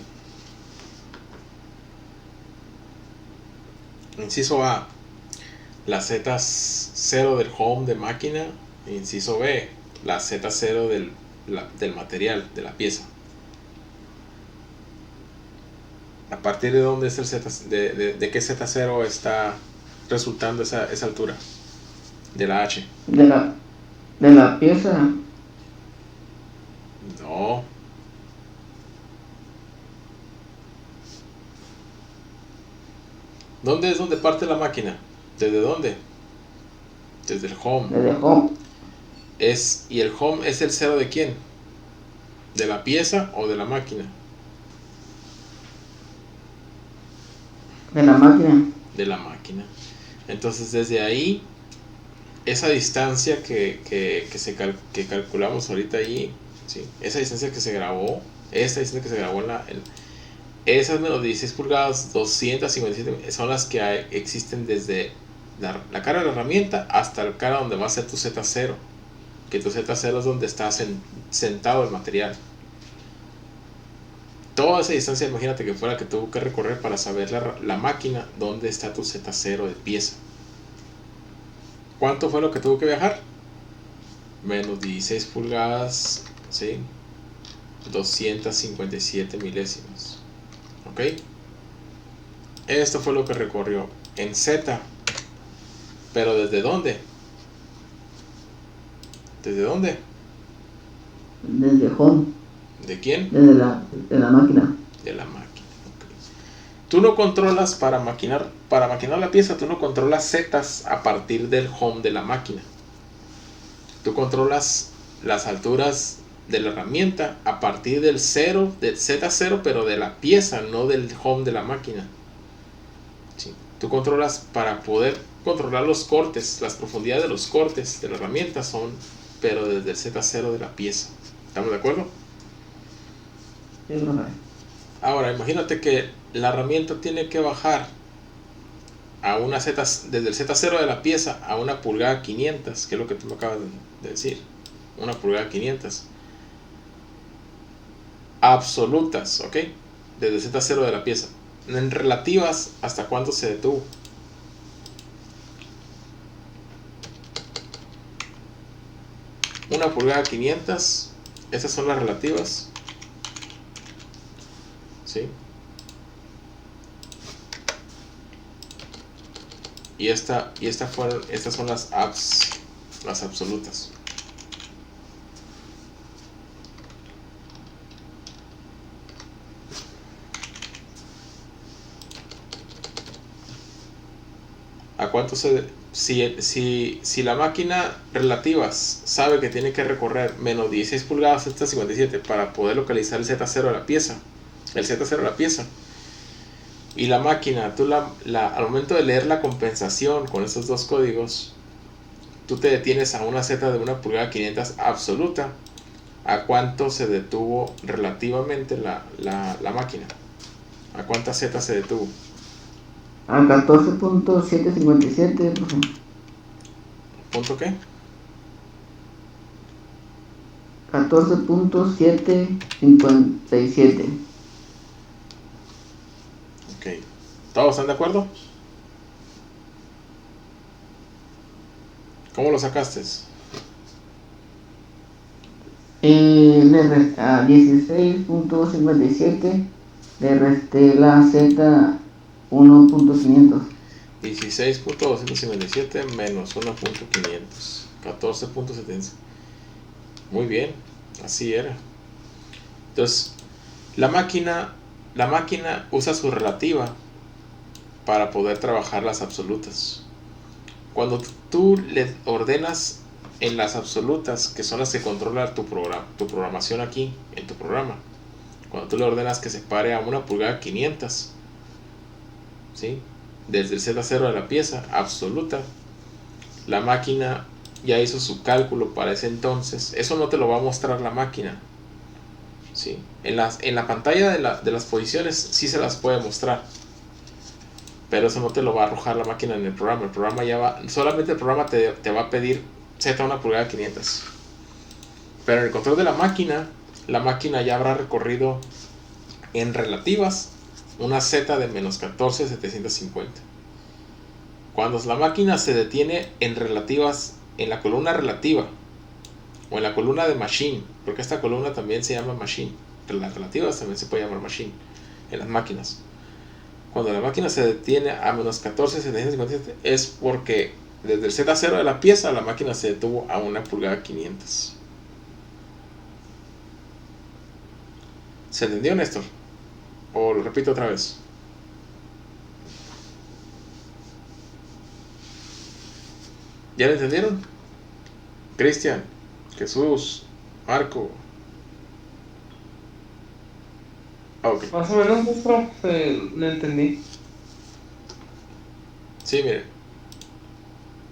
Inciso A, la Z0 del home de máquina. Inciso B, la Z0 del material, de la pieza. ¿A partir de dónde es el Z, de qué Z0 está resultando esa altura? De la H. De la pieza. No. ¿Dónde es donde parte la máquina? ¿Desde dónde? Desde el home. Desde home. ¿Y el home es el cero de quién? ¿De la pieza o de la máquina? De la máquina. De la máquina. Entonces desde ahí, esa distancia que calculamos ahorita allí, ¿sí? Esa distancia que se grabó, esas menos 16 pulgadas, 257 son las que existen desde la cara de la herramienta hasta la cara donde va a ser tu Z0, que tu Z0 es donde está sentado el material. Toda esa distancia, imagínate que fuera que tuvo que recorrer para saber la máquina dónde está tu Z0 de pieza. ¿Cuánto fue lo que tuvo que viajar? Menos 16 pulgadas, ¿sí? 257 milésimas. ¿Ok? Esto fue lo que recorrió en Z. ¿Pero desde dónde? ¿Desde dónde? Desde home. ¿De quién? De la máquina. De la máquina. Okay. Tú no controlas para maquinar la pieza, tú no controlas zetas a partir del home de la máquina. Tú controlas las alturas de la herramienta a partir del Z0, pero de la pieza, no del home de la máquina. ¿Sí? Tú controlas para poder controlar los cortes, las profundidades de los cortes de la herramienta son, pero desde el Z0 de la pieza. ¿Estamos de acuerdo? Sí, profe. Ahora, imagínate que la herramienta tiene que bajar a una desde el Z0 de la pieza a una pulgada 500, que es lo que tú me acabas de decir. Una pulgada 500. Absolutas, ¿ok? Desde el Z0 de la pieza. En relativas, ¿hasta cuánto se detuvo? Una pulgada 500. Esas son las relativas. ¿Sí? Y estas son las absolutas. ¿A cuánto si la máquina relativas sabe que tiene que recorrer menos 16 pulgadas Z57 para poder localizar el Z0 de la pieza, y la máquina, tú al momento de leer la compensación con esos dos códigos, tú te detienes a una Z de una pulgada 500 absoluta, ¿a cuánto se detuvo relativamente la máquina? ¿A cuántas Z se detuvo? A 14.757, profe. ¿Punto qué? 14.757. Ok. ¿Todos están de acuerdo? ¿Cómo lo sacaste? A 16.57 le resté la Z 1.500. 16.257 menos 1.500. 14.70. Muy bien, así era. Entonces, la máquina usa su relativa para poder trabajar las absolutas. Cuando tú le ordenas en las absolutas, que son las que controla tu programación aquí, en tu programa, cuando tú le ordenas que se pare a una pulgada 500, ¿sí? Desde el Z0 de la pieza absoluta, la máquina ya hizo su cálculo para ese entonces. Eso no te lo va a mostrar la máquina, ¿sí? En la pantalla de las posiciones sí se las puede mostrar, pero eso no te lo va a arrojar la máquina en el programa. Solamente el programa te va a pedir Z a una pulgada 500. Pero en el control de la máquina ya habrá recorrido en relativas una Z de menos 14.750. Cuando la máquina se detiene en relativas, en la columna relativa, o en la columna de machine, porque esta columna también se llama machine, las relativas también se puede llamar machine en las máquinas. Cuando la máquina se detiene a menos 14,757 es porque desde el Z0 de la pieza la máquina se detuvo a 1 pulgada 500. ¿Se entendió, Néstor? ¿O lo repito otra vez? ¿Ya lo entendieron? Cristian, Jesús, Marco. Ok. Más o menos, maestro, lo entendí. Sí, miren.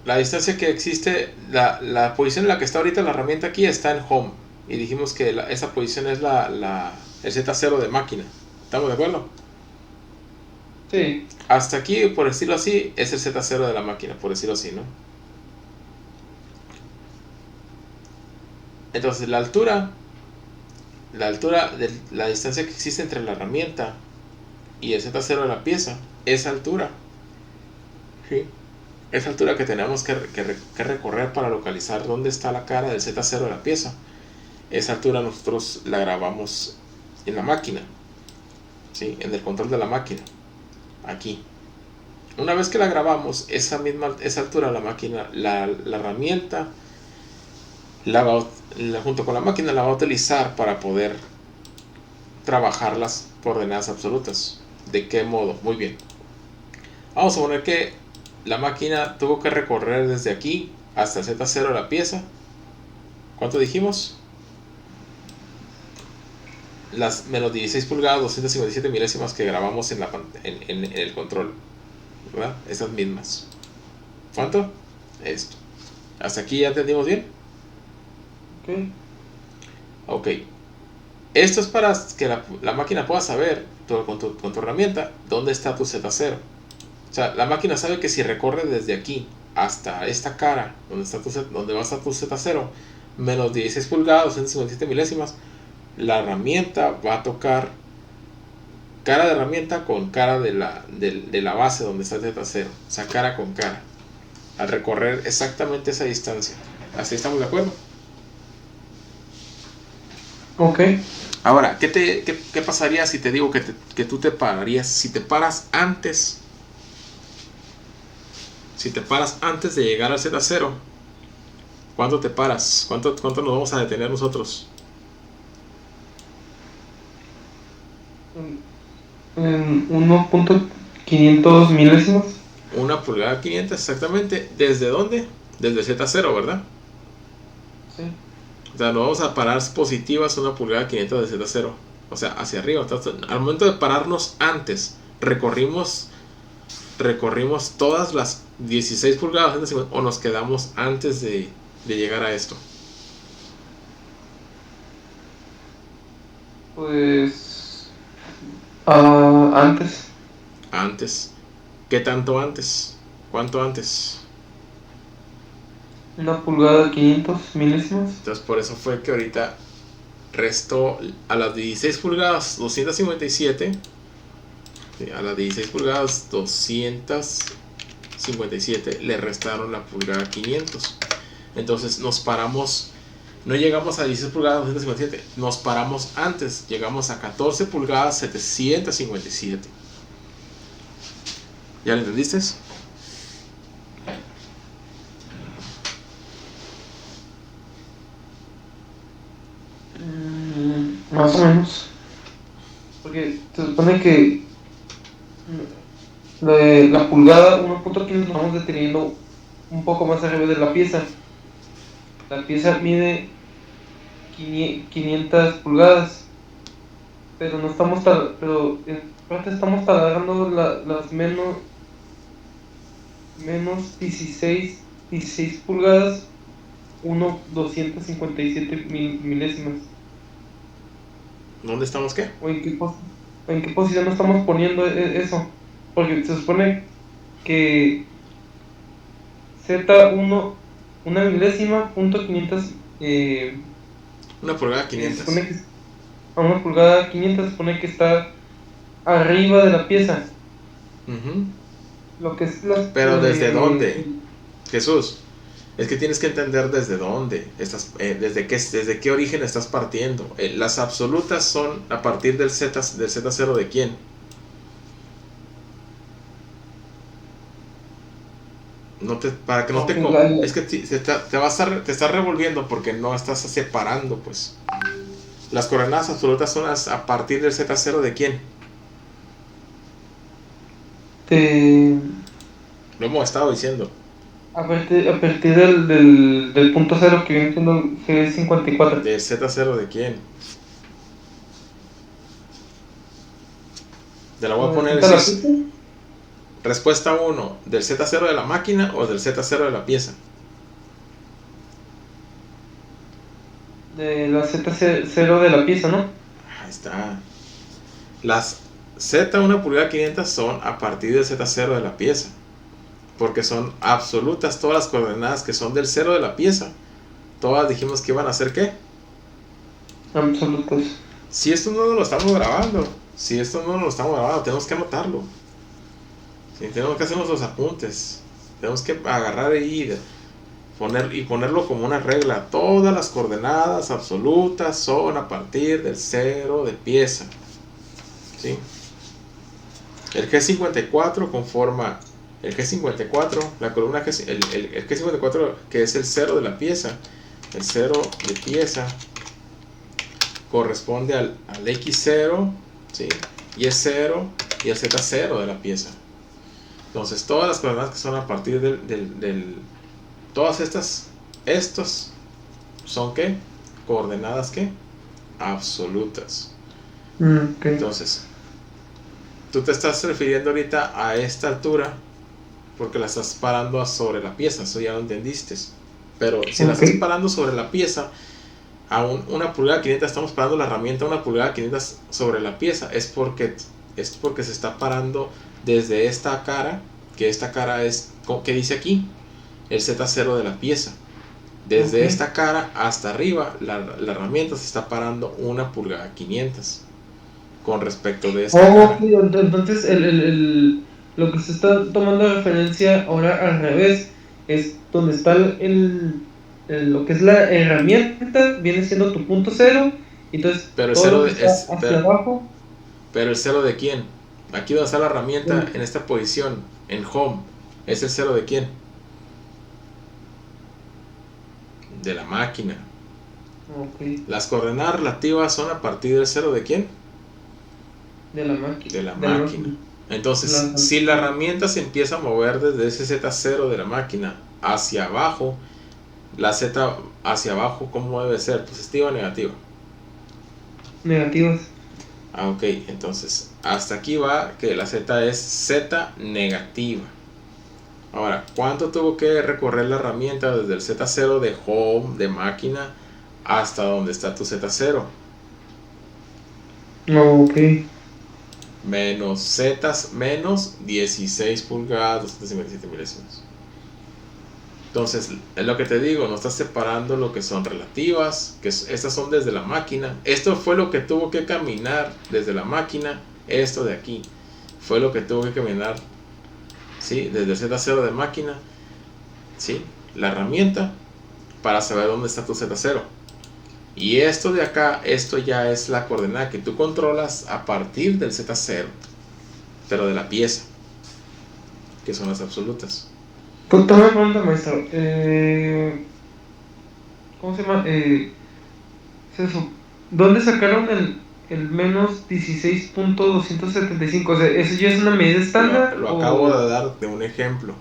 La distancia que existe, la posición en la que está ahorita la herramienta aquí está en home. Y dijimos que esa posición es el Z0 de máquina. ¿Estamos de acuerdo? Sí. Hasta aquí, por decirlo así, es el Z0 de la máquina, por decirlo así, ¿no? Entonces la altura de la distancia que existe entre la herramienta y el Z0 de la pieza, esa altura, ¿sí? Esa altura que tenemos que recorrer para localizar dónde está la cara del Z0 de la pieza, esa altura nosotros la grabamos en la máquina, ¿sí? En el control de la máquina, aquí. Una vez que la grabamos, esa altura la máquina, la herramienta junto con la máquina la va a utilizar para poder trabajar las coordenadas absolutas. ¿De qué modo? Muy bien. Vamos a poner que la máquina tuvo que recorrer desde aquí hasta el Z0 de la pieza. ¿Cuánto dijimos? Las menos 16 pulgadas, 257 milésimas que grabamos en el control, ¿verdad? Esas mismas. ¿Cuánto? Esto. ¿Hasta aquí ya entendimos bien? Ok. Esto es para que la máquina pueda saber con tu herramienta dónde está tu Z0. O sea, la máquina sabe que si recorre desde aquí hasta esta cara donde va a estar tu Z0, menos 16 pulgadas, 257 milésimas, la herramienta va a tocar cara de herramienta con cara de la base donde está el Z0. O sea, cara con cara, al recorrer exactamente esa distancia. ¿Así estamos de acuerdo? Ok. Ahora, ¿qué pasaría si te digo que tú te pararías? Si te paras antes de llegar al Z0, ¿cuánto te paras? ¿Cuánto nos vamos a detener nosotros? En 1.500 milésimas. 1 pulgada 500 exactamente. ¿Desde dónde? Desde el Z0, ¿verdad? Sí. O sea, nos vamos a parar positivas 1 pulgada 500 de Z0. O sea, hacia arriba. Entonces, al momento de pararnos antes, recorrimos todas las 16 pulgadas o nos quedamos antes de llegar a esto. Pues antes. Antes. ¿Qué tanto antes? ¿Cuánto antes? 1 pulgada 500 milésimas. Entonces por eso fue que ahorita restó a las 16 pulgadas 257. A las 16 pulgadas 257 le restaron la pulgada 500. Entonces nos paramos, no llegamos a 16 pulgadas 257, nos paramos antes, llegamos a 14 pulgadas 757. ¿Ya lo entendiste? Más o menos. Porque se supone que la pulgada 1.500 nos vamos deteniendo un poco más arriba de la pieza. La pieza mide 500 pulgadas, pero no estamos pero en parte estamos tardando las menos 16 pulgadas 257 milésimas. ¿Dónde estamos qué? ¿O en qué posición estamos poniendo eso? Porque se supone que Z1, una milésima, punto 500. 1 pulgada 500. Se supone que a 1 pulgada 500 se supone que está arriba de la pieza. Uh-huh. Lo que es Pero ¿desde dónde? Jesús, Es que tienes que entender desde dónde estás, desde qué origen estás partiendo. Las absolutas son a partir del Z0 de quién. Para que no te es que te estás revolviendo porque no estás separando, pues. Las coordenadas absolutas son a partir del Z0 de quién. Lo hemos estado diciendo. A partir del punto cero que viene siendo G54. ¿Del Z0 de quién? Te la voy a poner así. Respuesta 1, ¿del Z0 de la máquina o del Z0 de la pieza? De la Z0 de la pieza, ¿no? Ahí está. Las Z 1 pulgada 500 son a partir del Z0 de la pieza. Porque son absolutas todas las coordenadas que son del 0 de la pieza. Todas dijimos que iban a ser ¿qué? Absolutas. Si esto no lo estamos grabando, tenemos que anotarlo. Sí, tenemos que hacernos los apuntes. Tenemos que agarrar ahí y ponerlo como una regla. Todas las coordenadas absolutas son a partir del 0 de pieza. ¿Sí? El G54 conforma el G54, la columna G, el G54 que es el 0 de la pieza. El 0 de pieza corresponde al X0, ¿sí? Y es 0 y el Z0 de la pieza. Entonces todas las coordenadas que son a partir todas estos son ¿qué? Coordenadas ¿qué? Absolutas. Okay. Entonces, tú te estás refiriendo ahorita a esta altura porque la estás parando sobre la pieza, eso ya lo entendiste. Pero si la estás parando sobre la pieza, a una pulgada 500 estamos parando la herramienta a una pulgada 500 sobre la pieza, es porque se está parando desde esta cara, que esta cara es, ¿qué dice aquí? El Z0 de la pieza. Desde esta cara hasta arriba, la herramienta se está parando una pulgada 500 con respecto de esta cara. Entonces lo que se está tomando de referencia ahora al revés es donde está lo que es la herramienta, viene siendo tu punto cero, y entonces pero el cero hacia abajo. Pero el cero de quién? Aquí donde está la herramienta, en esta posición, en home, ¿es el cero de quién? De la máquina. Las coordenadas relativas son a partir del cero de quién? De la máquina. De la máquina. Entonces, si la herramienta se empieza a mover desde ese Z0 de la máquina hacia abajo, la Z hacia abajo, ¿cómo debe ser? ¿Positiva o negativa? Negativas. Ok, entonces hasta aquí va que la Z es Z negativa. Ahora, ¿cuánto tuvo que recorrer la herramienta desde el Z0 de home, de máquina, hasta donde está tu Z0? Ok. Menos 16 pulgadas, 257 milésimas. Entonces, es lo que te digo, no estás separando lo que son relativas, que estas son desde la máquina. Esto fue lo que tuvo que caminar desde la máquina, esto de aquí. Fue lo que tuvo que caminar, ¿sí? Desde el Z0 de máquina, ¿sí? La herramienta, para saber dónde está tu Z0. Y esto de acá, esto ya es la coordenada que tú controlas a partir del Z0, pero de la pieza, que son las absolutas. Toma pregunta, maestro. ¿Cómo se llama? ¿Dónde sacaron el menos 16.275? O sea, ¿eso ya es una medida estándar? Lo acabo de dar de un ejemplo.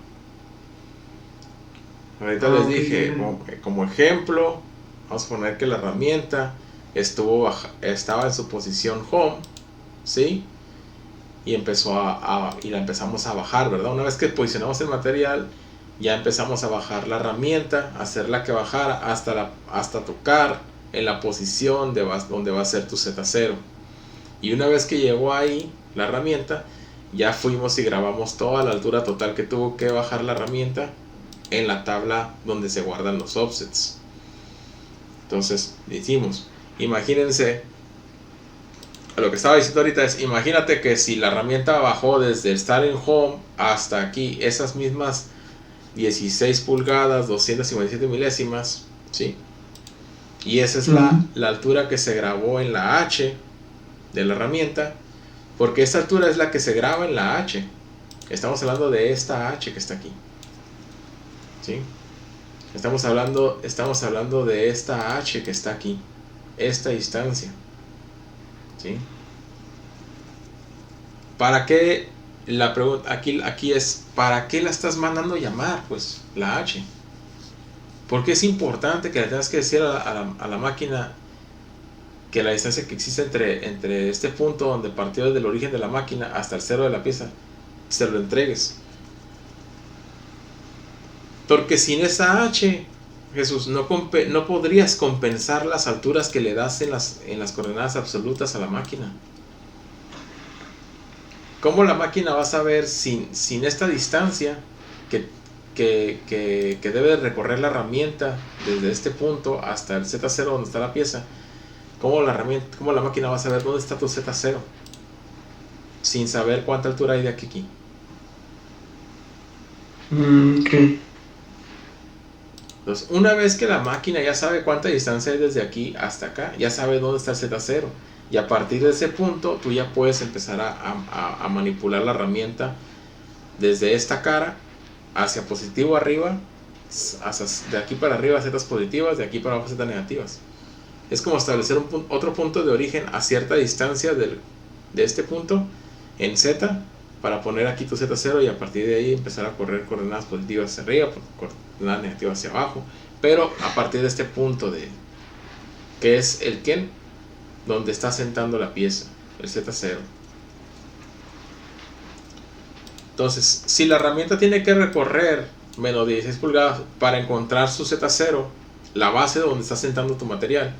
Ahorita les dije, como ejemplo, vamos a poner que la herramienta estaba en su posición home, ¿sí? Y y la empezamos a bajar, ¿verdad? Una vez que posicionamos el material, ya empezamos a bajar la herramienta, hacerla que bajara hasta tocar en la posición donde va a ser tu Z0. Y una vez que llegó ahí la herramienta, ya fuimos y grabamos toda la altura total que tuvo que bajar la herramienta en la tabla donde se guardan los offsets. Entonces decimos, imagínense, lo que estaba diciendo ahorita es, imagínate que si la herramienta bajó desde el estar en home hasta aquí, esas mismas 16 pulgadas, 257 milésimas, ¿sí? Y esa es la altura que se grabó en la H de la herramienta, porque esta altura es la que se graba en la H. Estamos hablando de esta H que está aquí, ¿sí? Estamos hablando de esta H que está aquí, esta distancia, ¿sí? ¿Para qué? La pregunta aquí es, ¿para qué la estás mandando llamar? Pues la H. Porque es importante que le tengas que decir a la máquina que la distancia que existe entre este punto donde partió desde el origen de la máquina hasta el cero de la pieza, se lo entregues. Porque sin esa H, Jesús, no podrías compensar las alturas que le das en las coordenadas absolutas a la máquina. ¿Cómo la máquina va a saber sin esta distancia que debe recorrer la herramienta desde este punto hasta el Z0 donde está la pieza? ¿Cómo la máquina va a saber dónde está tu Z0 sin saber cuánta altura hay de aquí a aquí? Okay. Entonces, una vez que la máquina ya sabe cuánta distancia hay desde aquí hasta acá, ya sabe dónde está el Z0, y a partir de ese punto tú ya puedes empezar a manipular la herramienta desde esta cara hacia positivo arriba, de aquí para arriba zetas positivas, de aquí para abajo zetas negativas. Es como establecer otro punto de origen a cierta distancia de este punto en Z, para poner aquí tu Z0 y a partir de ahí empezar a correr coordenadas positivas hacia arriba, coordenadas negativas hacia abajo, pero a partir de este punto que es el Ken, donde está sentando la pieza, el Z0. Entonces, si la herramienta tiene que recorrer menos 16 pulgadas para encontrar su Z0, la base donde está sentando tu material,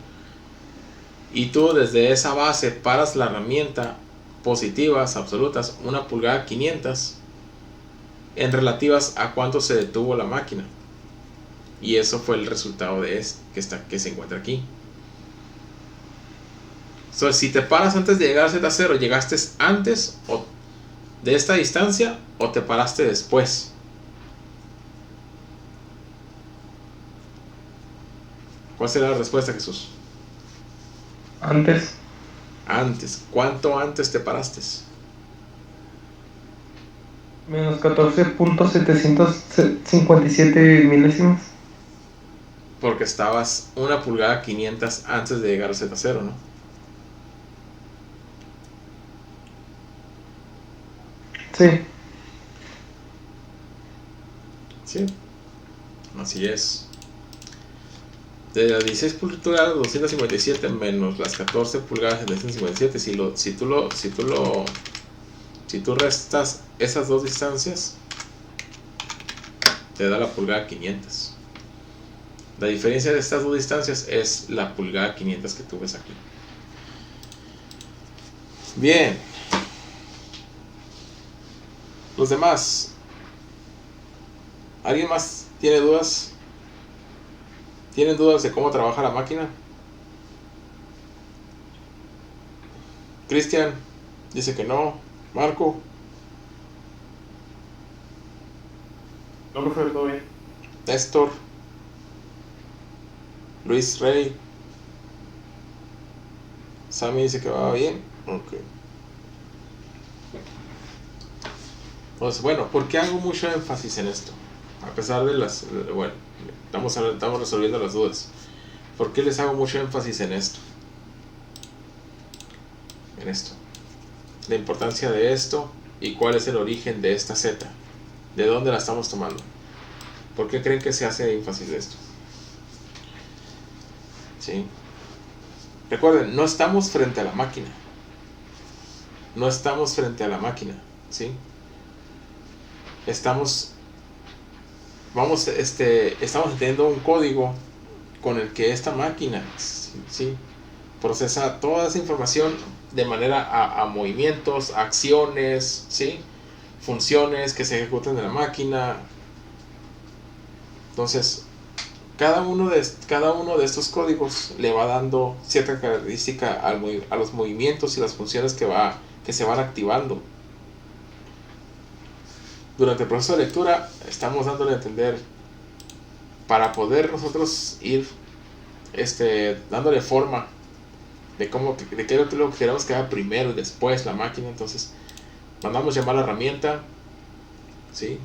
y tú desde esa base paras la herramienta positivas absolutas 1 pulgada 500 en relativas a cuánto se detuvo la máquina, y eso fue el resultado de que se encuentra aquí. Entonces, si te paras antes de llegar al Z0, ¿llegaste antes de esta distancia o te paraste después? ¿Cuál será la respuesta, Jesús? Antes. Antes. ¿Cuánto antes te paraste? Menos 14.757 milésimas. Porque estabas 1 pulgada 500 antes de llegar al Z0, ¿no? Sí. Sí, así es. De las 16 pulgadas 257 menos las 14 pulgadas 757, si tú restas esas dos distancias, te da la pulgada 500. La diferencia de estas dos distancias es la pulgada 500 que tú ves aquí. Bien. Los demás, ¿alguien más tiene dudas? ¿Tienen dudas de cómo trabaja la máquina? Cristian dice que no. Marco. No, profe, todo bien. Néstor. Luis Rey. Sammy dice que va bien. Ok. Pues bueno, ¿por qué hago mucho énfasis en esto? A pesar de bueno, estamos resolviendo las dudas. ¿Por qué les hago mucho énfasis en esto? En esto. La importancia de esto y cuál es el origen de esta Z. ¿De dónde la estamos tomando? ¿Por qué creen que se hace énfasis de esto? ¿Sí? Recuerden, no estamos frente a la máquina. No estamos frente a la máquina, ¿sí? Estamos teniendo un código con el que esta máquina, ¿sí?, procesa toda esa información de manera a movimientos, acciones, ¿sí?, funciones que se ejecutan en la máquina. Entonces, cada uno de estos códigos le va dando cierta característica a los movimientos y las funciones que se van activando. durante el proceso de lectura estamos dándole a entender para poder nosotros ir dándole forma de qué es lo que queremos que haga primero y después la máquina. Entonces mandamos llamar a la herramienta, ¿sí?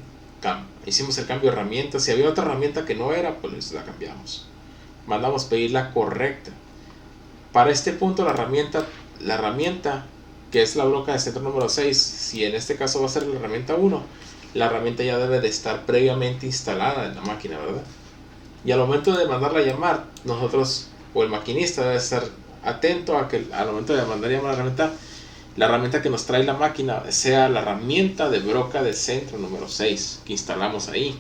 Hicimos el cambio de herramienta. Si había otra herramienta que no era, pues la cambiamos. Mandamos pedir la correcta. Para este punto la herramienta que es la broca de centro número 6, si en este caso va a ser la herramienta 1, la herramienta ya debe de estar previamente instalada en la máquina, ¿verdad? Y al momento de mandarla a llamar, nosotros o el maquinista debe estar atento a que al momento de mandar a llamar a la herramienta que nos trae la máquina sea la herramienta de broca de centro número 6 que instalamos ahí.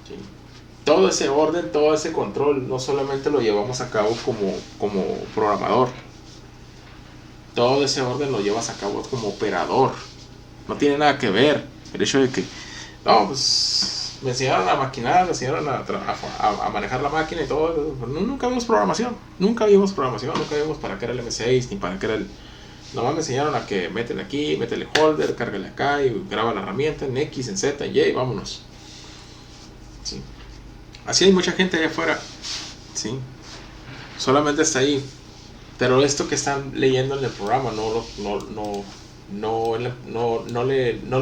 ¿Sí? Todo ese orden, todo ese control, no solamente lo llevamos a cabo como programador. Todo ese orden lo llevas a cabo como operador. No tiene nada que ver el hecho de que, no, pues me enseñaron a maquinar, me enseñaron a manejar la máquina y todo. Nunca vimos programación, nunca vimos para qué era el M6 ni para qué era el... Nomás me enseñaron a que métele aquí, métele holder, cárgale acá y graba la herramienta en X, en Z, en Y, vámonos. ¿Sí? Así hay mucha gente allá afuera, ¿sí? Solamente está ahí. Pero esto que están leyendo en el programa no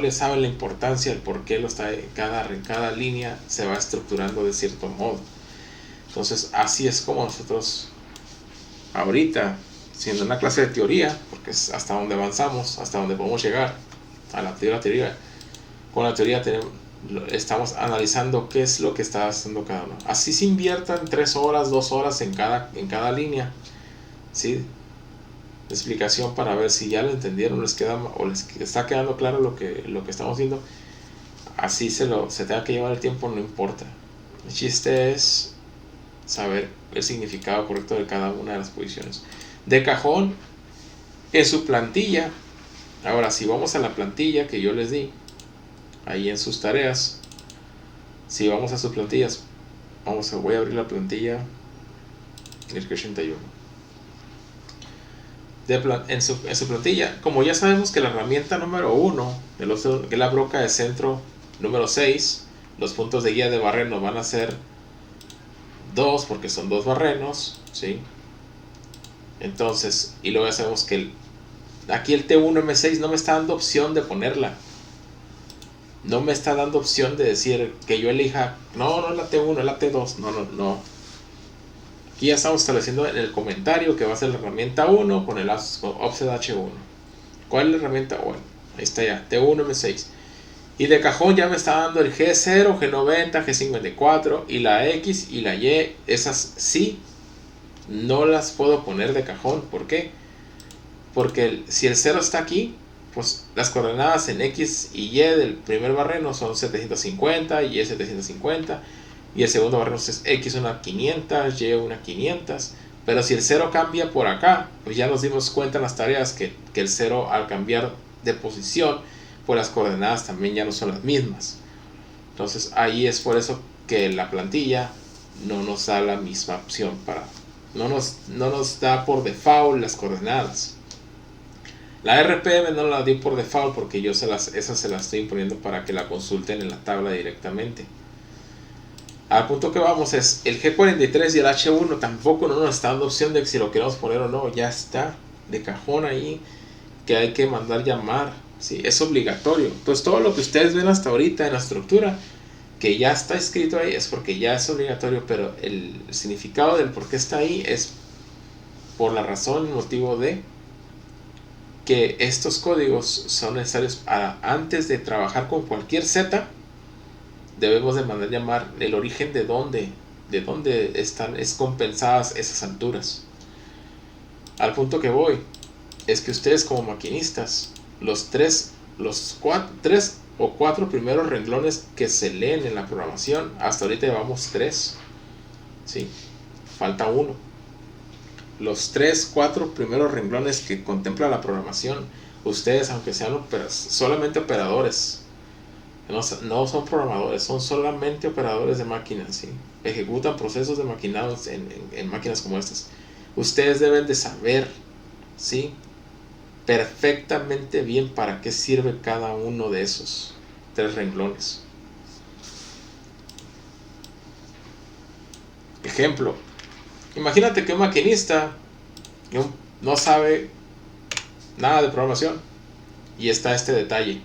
le saben la importancia, el por qué cada línea se va estructurando de cierto modo. Entonces así es como nosotros ahorita, siendo una clase de teoría, porque es hasta donde avanzamos, hasta donde podemos llegar a la teoría, con la teoría estamos analizando qué es lo que está haciendo cada uno. Así se inviertan 3 horas, 2 horas en cada línea, ¿sí? De explicación para ver si ya lo entendieron, les está quedando claro lo que estamos viendo. Así se tenga que llevar el tiempo, no importa. El chiste es saber el significado correcto de cada una de las posiciones. De cajón, en su plantilla. Ahora, si vamos a la plantilla que yo les di, ahí en sus tareas, si vamos a sus plantillas, voy a abrir la plantilla IRC 81. En su plantilla, como ya sabemos que la herramienta número 1, que es la broca de centro número 6, los puntos de guía de barreno van a ser 2 porque son 2 barrenos, ¿sí? Entonces, y luego ya sabemos que aquí el T1M6 no me está dando opción de ponerla. No me está dando opción de decir que yo elija, no es la T1, es la T2, no. Aquí ya estamos estableciendo en el comentario que va a ser la herramienta 1 con el offset H1. ¿Cuál es la herramienta? Bueno, ahí está ya, T1M6. Y de cajón ya me está dando el G0, G90, G54 y la X y la Y. Esas sí, no las puedo poner de cajón. ¿Por qué? Porque si el 0 está aquí, pues las coordenadas en X y Y del primer barreno son 750, Y 750. Y el segundo barreno es X una 500, Y una 500. Pero si el 0 cambia por acá, pues ya nos dimos cuenta en las tareas que el 0 al cambiar de posición, pues las coordenadas también ya no son las mismas. Entonces ahí es por eso que la plantilla no nos da la misma opción no nos da por default las coordenadas. La RPM no la di por default porque yo esa se las estoy imponiendo para que la consulten en la tabla directamente. Al punto que vamos es el G43 y el H1 tampoco no nos está dando opción de si lo queremos poner o no. Ya está de cajón ahí que hay que mandar llamar, ¿sí? Es obligatorio. Entonces todo lo que ustedes ven hasta ahorita en la estructura que ya está escrito ahí es porque ya es obligatorio, pero el significado del por qué está ahí es por la razón y motivo de que estos códigos son necesarios antes de trabajar con cualquier Z. Debemos de mandar llamar el origen de dónde están compensadas esas alturas. Al punto que voy es que ustedes como maquinistas, los 3 o 4 primeros renglones que se leen en la programación, hasta ahorita llevamos 3, ¿sí? Falta 1. Los 3-4 primeros renglones que contempla la programación, ustedes, aunque sean solamente operadores, no son programadores, son solamente operadores de máquinas, ¿sí? Ejecutan procesos de maquinados en máquinas como estas. Ustedes deben de saber, ¿sí? Perfectamente bien para qué sirve cada uno de esos. 3 renglones. Ejemplo, imagínate que un maquinista no sabe nada de programación y está este detalle.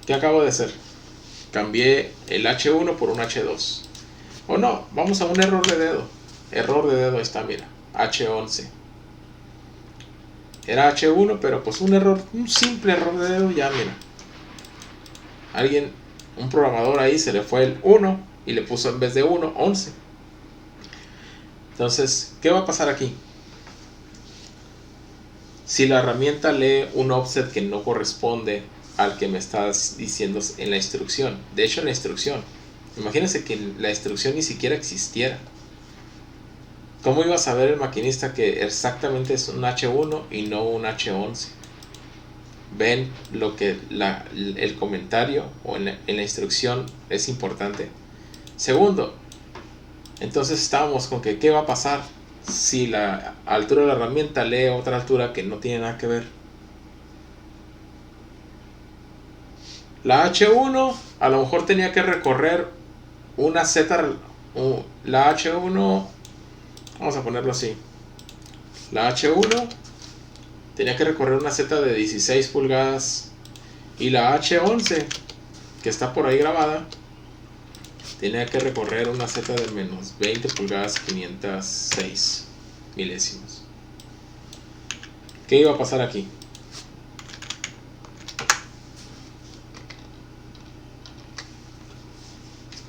¿Qué acabo de hacer? Cambié el H1 por un H2. O no, vamos a un error de dedo. Error de dedo, ahí está, mira, H11. Era H1, pero pues un simple error de dedo, ya mira. Un programador ahí se le fue el 1 y le puso en vez de 1, 11. Entonces, ¿qué va a pasar aquí? Si la herramienta lee un offset que no corresponde al que me estás diciendo en la instrucción. De hecho, en la instrucción, imagínense que la instrucción ni siquiera existiera. ¿Cómo iba a saber el maquinista que exactamente es un H1 y no un H11? Ven lo que el comentario o en la instrucción es importante. Segundo, entonces estábamos con que ¿qué va a pasar si la altura de la herramienta lee otra altura que no tiene nada que ver? La H1 a lo mejor tenía que recorrer una Z. La H1, vamos a ponerlo así. La H1 tenía que recorrer una Z de 16 pulgadas. Y la H11, que está por ahí grabada, tenía que recorrer una Z de menos 20 pulgadas 506 milésimos. ¿Qué iba a pasar aquí?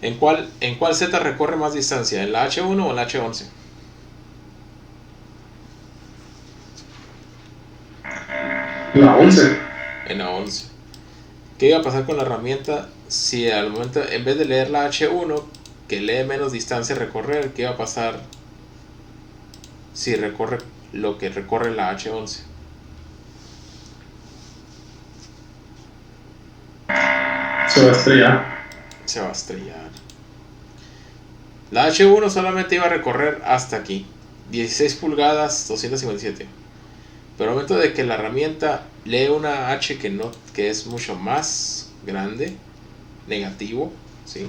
¿En cuál Z recorre más distancia? ¿En la H1 o en la H11? La 11. En la 11. ¿Qué iba a pasar con la herramienta si al momento, en vez de leer la H1, que lee menos distancia a recorrer, qué iba a pasar si recorre lo que recorre la H11? Se va a estrellar. Se va a estrellar. La H1 solamente iba a recorrer hasta aquí, 16 pulgadas 257. Pero al momento de que la herramienta lee una H que es mucho más grande, negativo, ¿sí?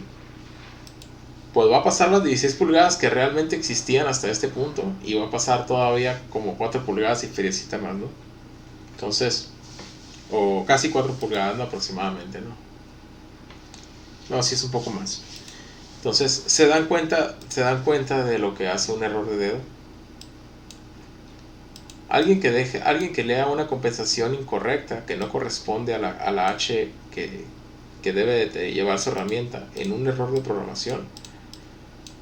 Pues va a pasar las 16 pulgadas que realmente existían hasta este punto y va a pasar todavía como 4 pulgadas y feriecita más, ¿no? Entonces, o casi 4 pulgadas, ¿no? Aproximadamente, ¿no? No, sí es un poco más. Entonces, ¿se dan cuenta de lo que hace un error de dedo? Alguien que lea una compensación incorrecta que no corresponde a la H que debe de llevar su herramienta en un error de programación,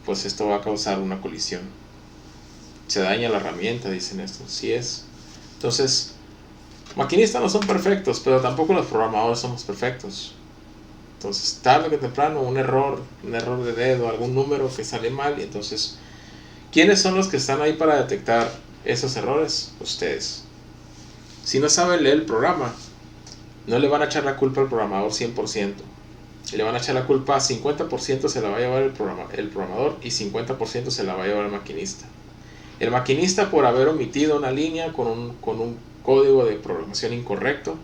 pues esto va a causar una colisión. Se daña la herramienta, dicen esto. Sí es. Entonces, maquinistas no son perfectos, pero tampoco los programadores somos perfectos. Entonces, tarde que temprano, un error de dedo, algún número que sale mal, y entonces, ¿quiénes son los que están ahí para detectar esos errores? Ustedes. Si no saben leer el programa, no le van a echar la culpa al programador 100%. Le van a echar la culpa, 50% se la va a llevar el programador y 50% se la va a llevar el maquinista. El maquinista por haber omitido una línea con un código de programación incorrecto,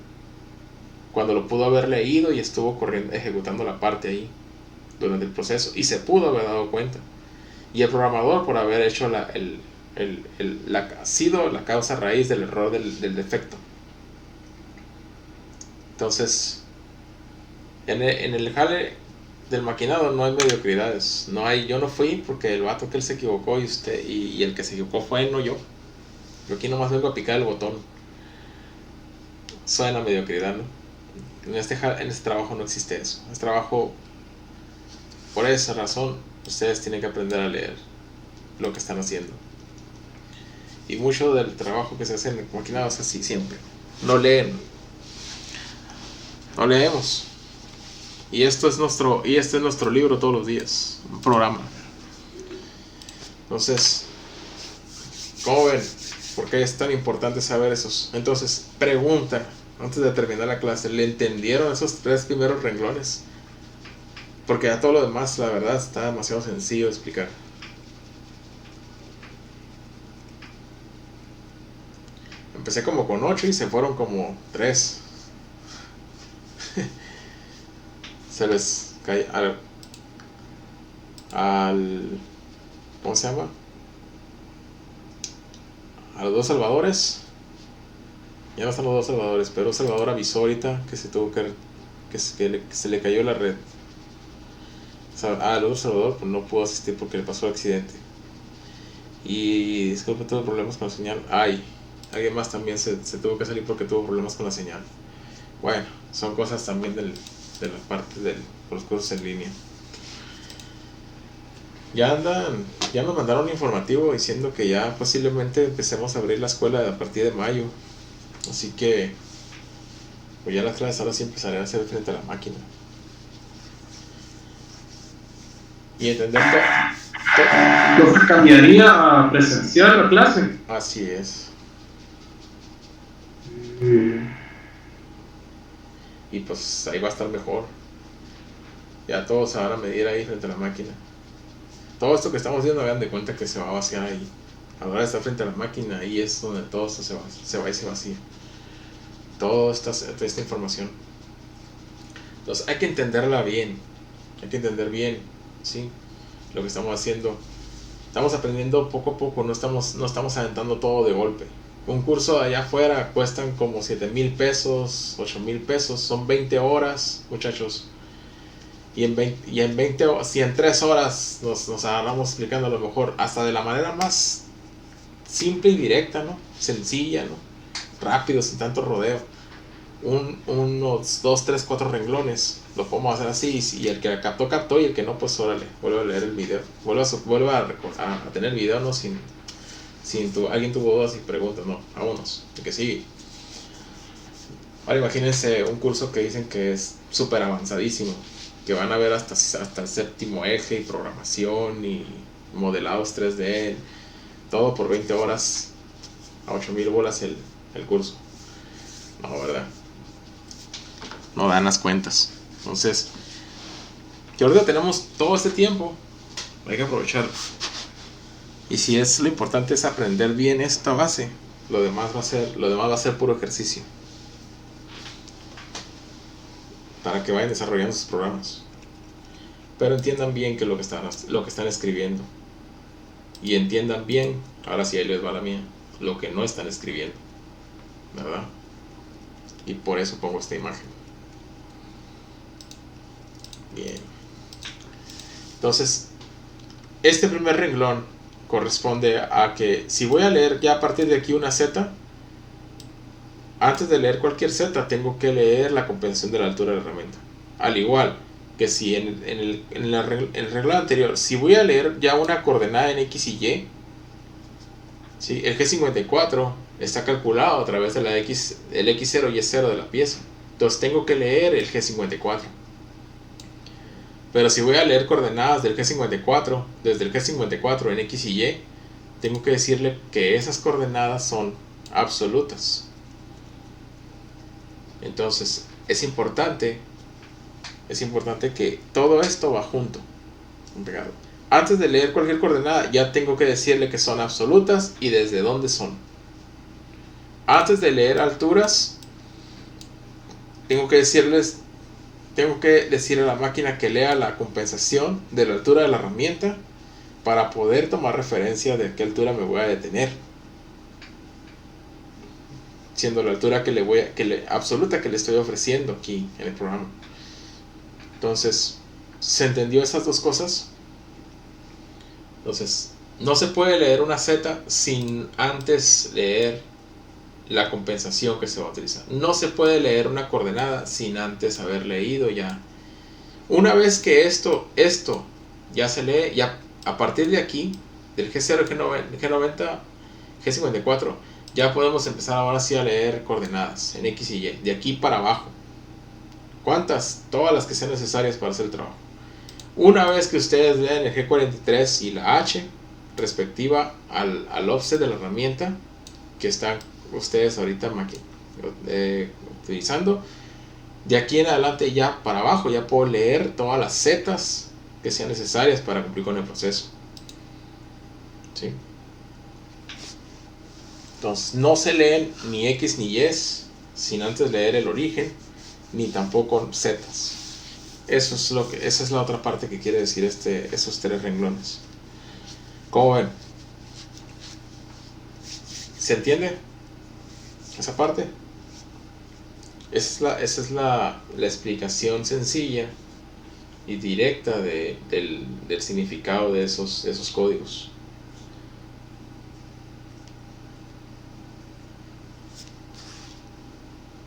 cuando lo pudo haber leído y estuvo ejecutando la parte ahí durante el proceso y se pudo haber dado cuenta. Y el programador por haber hecho sido la causa raíz del error del defecto. Entonces, en el jale del maquinado no hay mediocridades. Yo no fui porque el vato que él se equivocó y el que se equivocó fue no yo. Yo aquí nomás vengo a picar el botón. Suena mediocridad, ¿no? En este trabajo no existe eso. Este trabajo, por esa razón, ustedes tienen que aprender a leer lo que están haciendo. Y mucho del trabajo que se hace en el maquinado es así siempre. No leen. No leemos. Y este es nuestro libro todos los días. Un programa. Entonces, ¿cómo ven? ¿Por qué es tan importante saber esos? Entonces, pregunta, antes de terminar la clase, ¿le entendieron esos 3 primeros renglones? Porque ya todo lo demás, la verdad, está demasiado sencillo de explicar. Empecé como con 8 y se fueron como 3. se les cae al ¿cómo se llama? A los dos salvadores. Ya no están los dos salvadores, pero Salvador avisó ahorita que se tuvo que se le cayó la red. El otro Salvador pues no pudo asistir porque le pasó el accidente. Y disculpe, tuvo problemas con la señal. Alguien más también se tuvo que salir porque tuvo problemas con la señal. Bueno, son cosas también de la parte de los cursos en línea. Ya me mandaron un informativo diciendo que ya posiblemente empecemos a abrir la escuela a partir de mayo. Así que pues ya las clases ahora sí empezarán a hacer frente a la máquina. Y entender todo. Entonces cambiaría a presencial la clase. Así es. Y pues ahí va a estar mejor. Ya todos se van a medir ahí frente a la máquina. Todo esto que estamos viendo, hagan de cuenta que se va a vaciar ahí. Ahora está frente a la máquina, ahí es donde todo esto se va y se vacía. Toda esta información. Entonces hay que entenderla bien. Hay que entender bien, ¿sí? Lo que estamos haciendo. Estamos aprendiendo poco a poco, no estamos aventando todo de golpe. Un curso de allá afuera cuestan como 7,000 pesos, 8,000 pesos, son 20 horas, muchachos. Y si en 3 horas nos agarramos explicando a lo mejor hasta de la manera más simple y directa, ¿no? Sencilla, ¿no? Rápido, sin tanto rodeo. Unos 2, 3, 4 renglones lo podemos hacer así, y el que captó y el que no, pues órale, vuelve a leer el video, vuelve a tener el video, ¿no? Alguien tuvo dudas y preguntas, no, vámonos, el que sigue. Ahora imagínense un curso que dicen que es súper avanzadísimo, que van a ver hasta el séptimo eje y programación y modelados 3D, todo por 20 horas a 8,000 bolas el curso. No, ¿verdad? No dan las cuentas. Entonces, que ahorita tenemos todo este tiempo, hay que aprovecharlo. Y si es lo importante es aprender bien esta base, lo demás va a ser puro ejercicio. Para que vayan desarrollando sus programas. Pero entiendan bien que lo que están escribiendo. Y entiendan bien, ahora sí ahí les va la mía, lo que no están escribiendo. ¿Verdad? Y por eso pongo esta imagen. Bien. Entonces, este primer renglón corresponde a que si voy a leer ya a partir de aquí una Z, antes de leer cualquier Z tengo que leer la compensación de la altura de la herramienta. Al igual que si en el renglón anterior, si voy a leer ya una coordenada en X y Y, ¿sí? El G54 está calculado a través de el X0 y Y0 de la pieza. Entonces tengo que leer el G54. Pero si voy a leer coordenadas del G54, desde el G54 en X y Y, tengo que decirle que esas coordenadas son absolutas. Entonces es importante que todo esto va junto, pegado. Antes de leer cualquier coordenada ya tengo que decirle que son absolutas y desde dónde son. Antes de leer alturas tengo que decirle a la máquina que lea la compensación de la altura de la herramienta para poder tomar referencia de qué altura me voy a detener, siendo la altura absoluta que le estoy ofreciendo aquí en el programa. Entonces, ¿se entendió esas dos cosas? Entonces, no se puede leer una Z sin antes leer la compensación que se va a utilizar. No se puede leer una coordenada sin antes haber leído ya. Una vez que esto ya se lee, ya a partir de aquí, del G0, G90, G54, ya podemos empezar ahora sí a leer coordenadas en X y Y, de aquí para abajo. ¿Cuántas? Todas las que sean necesarias para hacer el trabajo. Una vez que ustedes leen el G43 y la H, respectiva al offset de la herramienta que están ustedes ahorita utilizando, de aquí en adelante ya para abajo ya puedo leer todas las zetas que sean necesarias para cumplir con el proceso. ¿Sí? Entonces no se leen ni X ni Y sin antes leer el origen, ni tampoco zetas. Eso es esa es la otra parte que quiere decir esos 3 renglones. ¿Cómo ven? ¿Se entiende esa parte? Esa es la explicación sencilla y directa del significado de esos códigos.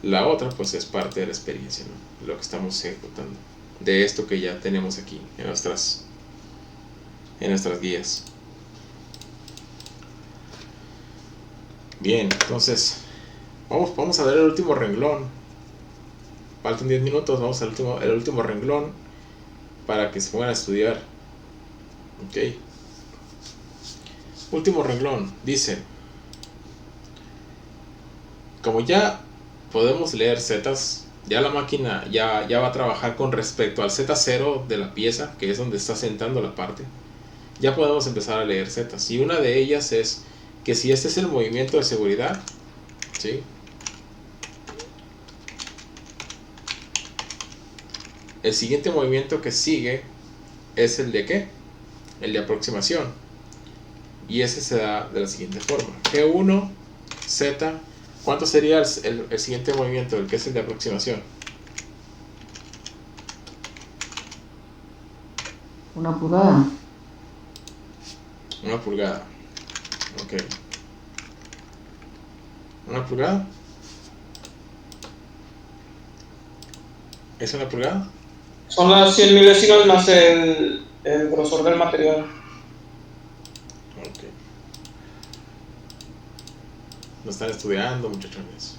La otra pues es parte de la experiencia, ¿no? Lo que estamos ejecutando, de esto que ya tenemos aquí en nuestras guías. Bien, entonces vamos a ver el último renglón. Faltan 10 minutos, vamos al último renglón para que se pongan a estudiar. Ok. Último renglón, dice: como ya podemos leer zetas, ya la máquina ya va a trabajar con respecto al Z0 de la pieza, que es donde está sentando la parte. Ya podemos empezar a leer zetas, y una de ellas es que si este es el movimiento de seguridad, ¿sí?, el siguiente movimiento que sigue es el de ¿qué? El de aproximación, y ese se da de la siguiente forma: G1, Z. ¿Cuánto sería el siguiente movimiento, el que es el de aproximación? 1 pulgada. 1 pulgada. Ok. 1 pulgada. ¿Es 1 pulgada? Son las 100 milésimas más el grosor del material. Ok. No están estudiando, muchachones.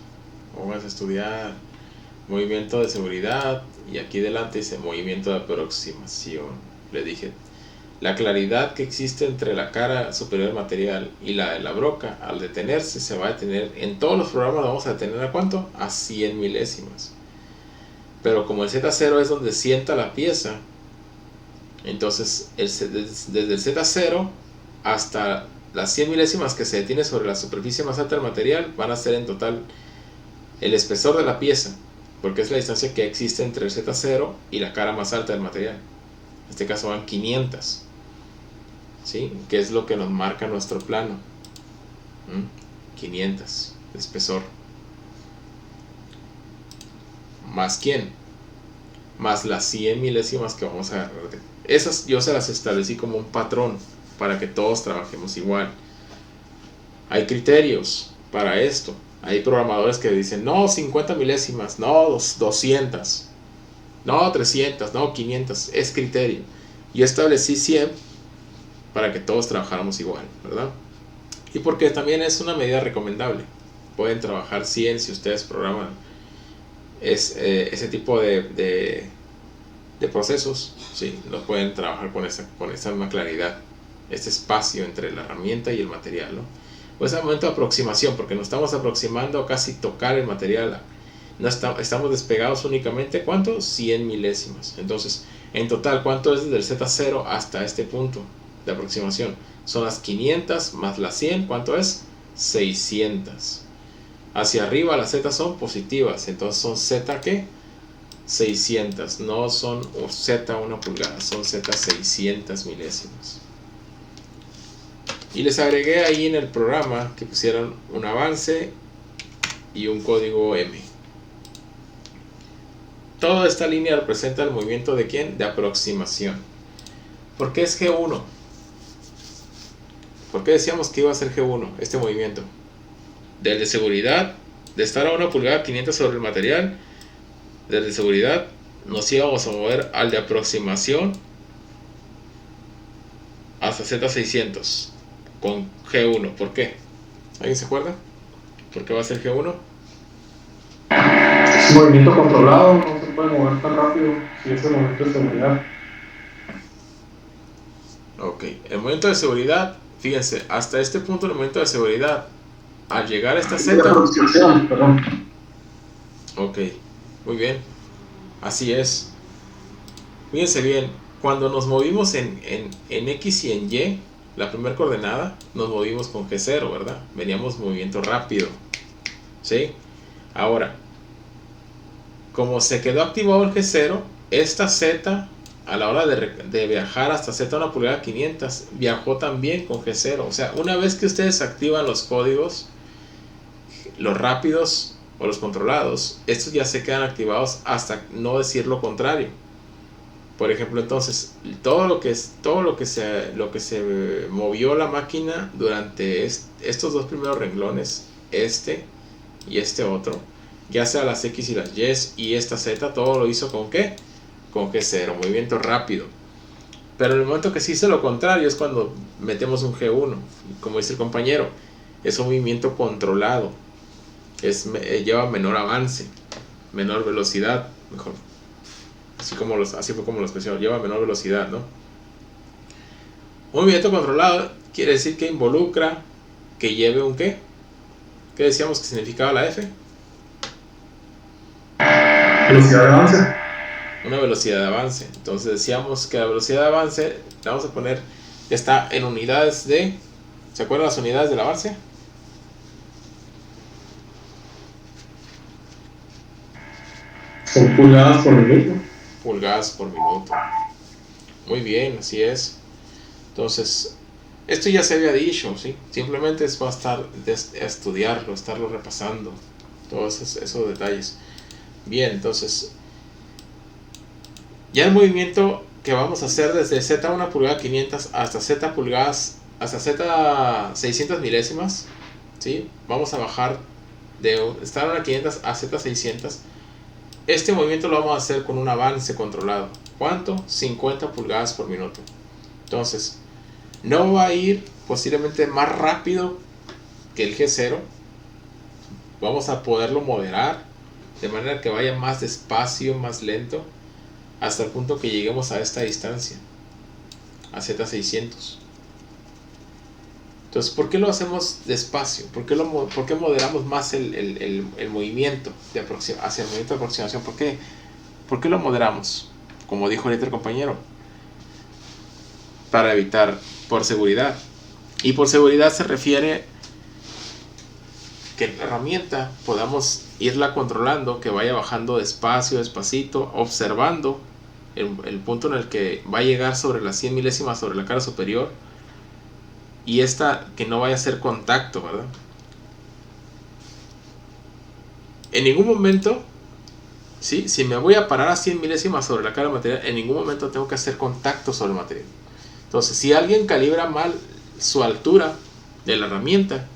Vamos a estudiar movimiento de seguridad, y aquí delante dice movimiento de aproximación. Le dije, la claridad que existe entre la cara superior del material y la de la broca, al detenerse, se va a detener. En todos los programas vamos a detener ¿a cuánto? A 100 milésimas. Pero como el Z0 es donde sienta la pieza, entonces desde el Z0 hasta las 100 milésimas que se detiene sobre la superficie más alta del material van a ser en total el espesor de la pieza, porque es la distancia que existe entre el Z0 y la cara más alta del material. En este caso van 500, ¿sí?, que es lo que nos marca nuestro plano. 500 de espesor. ¿Más quién? Más las 100 milésimas que vamos a agarrar. Esas yo se las establecí como un patrón para que todos trabajemos igual. Hay criterios para esto. Hay programadores que dicen, no, 50 milésimas, no, 200, no, 300, no, 500. Es criterio. Yo establecí 100 para que todos trabajáramos igual, ¿verdad? Y porque también es una medida recomendable. Pueden trabajar 100 si ustedes programan ese tipo de procesos, ¿sí? Lo pueden trabajar con esa misma claridad, este espacio entre la herramienta y el material, ¿no? Pues es el momento de aproximación, porque nos estamos aproximando a casi tocar el material. No estamos despegados únicamente, ¿cuánto? 100 milésimas. Entonces, en total, ¿cuánto es desde el Z0 hasta este punto de aproximación? Son las 500 más las 100, ¿cuánto es? 600. Hacia arriba las Z son positivas, entonces son Z ¿qué? 600, no son Z 1 pulgada, son Z 600 milésimas. Y les agregué ahí en el programa que pusieran un avance y un código M. Toda esta línea representa el movimiento de ¿quién? De aproximación. ¿Por qué es G1? ¿Por qué decíamos que iba a ser G1 este movimiento? Del de seguridad, de estar a 1 pulgada 500 sobre el material, del de seguridad nos íbamos a mover al de aproximación hasta Z600 con G1. ¿Por qué? ¿Alguien se acuerda? ¿Por qué va a ser G1? Es movimiento controlado, no se puede mover tan rápido si es el movimiento de seguridad. Ok, el movimiento de seguridad, fíjense, hasta este punto el movimiento de seguridad, al llegar a esta Z. Perdón. Ok, muy bien, así es. Fíjense bien, cuando nos movimos en X y en Y, la primera coordenada, nos movimos con G0, ¿verdad? Veníamos movimiento rápido, ¿sí? Ahora, como se quedó activado el G0, esta Z, a la hora de viajar hasta Z 1 pulgada 500, viajó también con G0. O sea, una vez que ustedes activan los códigos, los rápidos o los controlados, estos ya se quedan activados hasta no decir lo contrario. Por ejemplo, entonces, todo lo que se movió la máquina durante estos dos primeros renglones, este y este otro, ya sea las X y las Y y esta Z, todo lo hizo con ¿qué? Con G0, movimiento rápido. Pero en el momento que se hizo lo contrario es cuando metemos un G1, como dice el compañero, es un movimiento controlado, lleva menor avance, menor velocidad, mejor. Así fue como lo expresó, lleva menor velocidad, ¿no? Un movimiento controlado quiere decir que involucra que lleve un ¿qué? ¿Qué decíamos que significaba la F? Velocidad de avance. Una velocidad de avance. Entonces decíamos que la velocidad de avance, la vamos a poner, está en unidades de... ¿Se acuerdan las unidades del avance? Son pulgadas por minuto. Pulgadas por minuto. Muy bien, así es. Entonces, esto ya se había dicho, ¿sí? Simplemente es para estudiarlo, estarlo repasando, todos esos detalles. Bien, entonces, ya el movimiento que vamos a hacer desde Z 1 pulgada 500 hasta Z pulgadas, hasta Z 600 milésimas, ¿sí? Vamos a bajar de estar a 500 a Z 600. Este movimiento lo vamos a hacer con un avance controlado. ¿Cuánto? 50 pulgadas por minuto. Entonces, no va a ir posiblemente más rápido que el G0. Vamos a poderlo moderar de manera que vaya más despacio, más lento, hasta el punto que lleguemos a esta distancia, a Z600. Entonces, ¿por qué lo hacemos despacio? ¿Por qué moderamos más el movimiento hacia el movimiento de aproximación? ¿Por qué lo moderamos? Como dijo ahorita el compañero, para evitar, por seguridad. Y por seguridad se refiere que la herramienta podamos irla controlando, que vaya bajando despacio, despacito, observando el punto en el que va a llegar sobre las 100 milésimas sobre la cara superior. Y esta que no vaya a hacer contacto, ¿verdad? En ningún momento, ¿sí? Si me voy a parar a 100 milésimas sobre la cara del material, en ningún momento tengo que hacer contacto sobre el material. Entonces, si alguien calibra mal su altura de la herramienta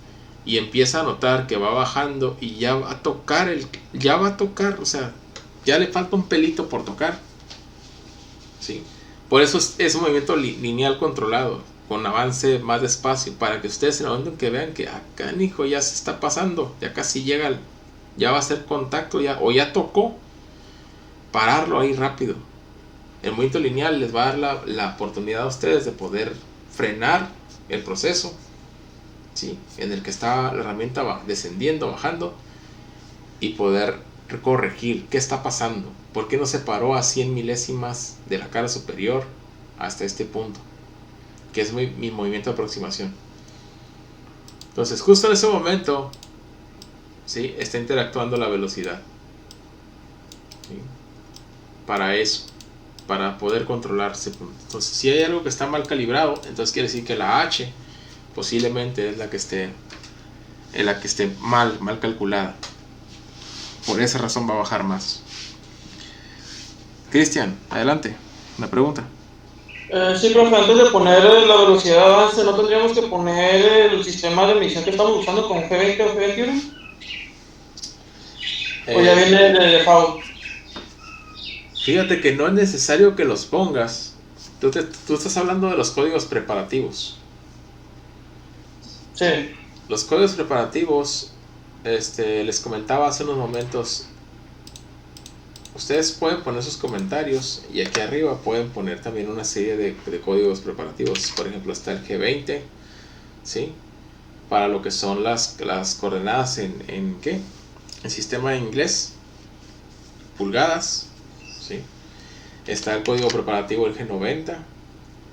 y empieza a notar que va bajando y ya va a tocar, o sea, ya le falta un pelito por tocar, ¿sí? Por eso es un movimiento lineal controlado, con avance más despacio, para que ustedes en el momento en que vean que acá, hijo, ya se está pasando, ya casi llega, ya va a hacer contacto, o ya tocó, pararlo ahí rápido. El movimiento lineal les va a dar la oportunidad a ustedes de poder frenar el proceso, ¿sí? En el que está la herramienta descendiendo, bajando, y poder corregir qué está pasando, por qué no se paró a 100 milésimas de la cara superior hasta este punto, que es mi movimiento de aproximación. Entonces, justo en ese momento, ¿sí? Está interactuando la velocidad, ¿sí? Para eso, para poder controlar ese punto. Entonces, si hay algo que está mal calibrado, entonces quiere decir que la H posiblemente es la que esté mal calculada. Por esa razón va a bajar más. Cristian, adelante, una pregunta. Sí, profe, antes de poner la velocidad de avance, ¿no tendríamos que poner el sistema de medición que estamos usando con G20 o G21? ¿O ya viene de default? Fíjate que no es necesario que los pongas. Tú estás hablando de los códigos preparativos. Sí. Los códigos preparativos, les comentaba hace unos momentos. Ustedes pueden poner sus comentarios y aquí arriba pueden poner también una serie de códigos preparativos. Por ejemplo, está el G20, ¿sí? Para lo que son las coordenadas en ¿qué? En sistema en inglés, pulgadas, ¿sí? Está el código preparativo el G90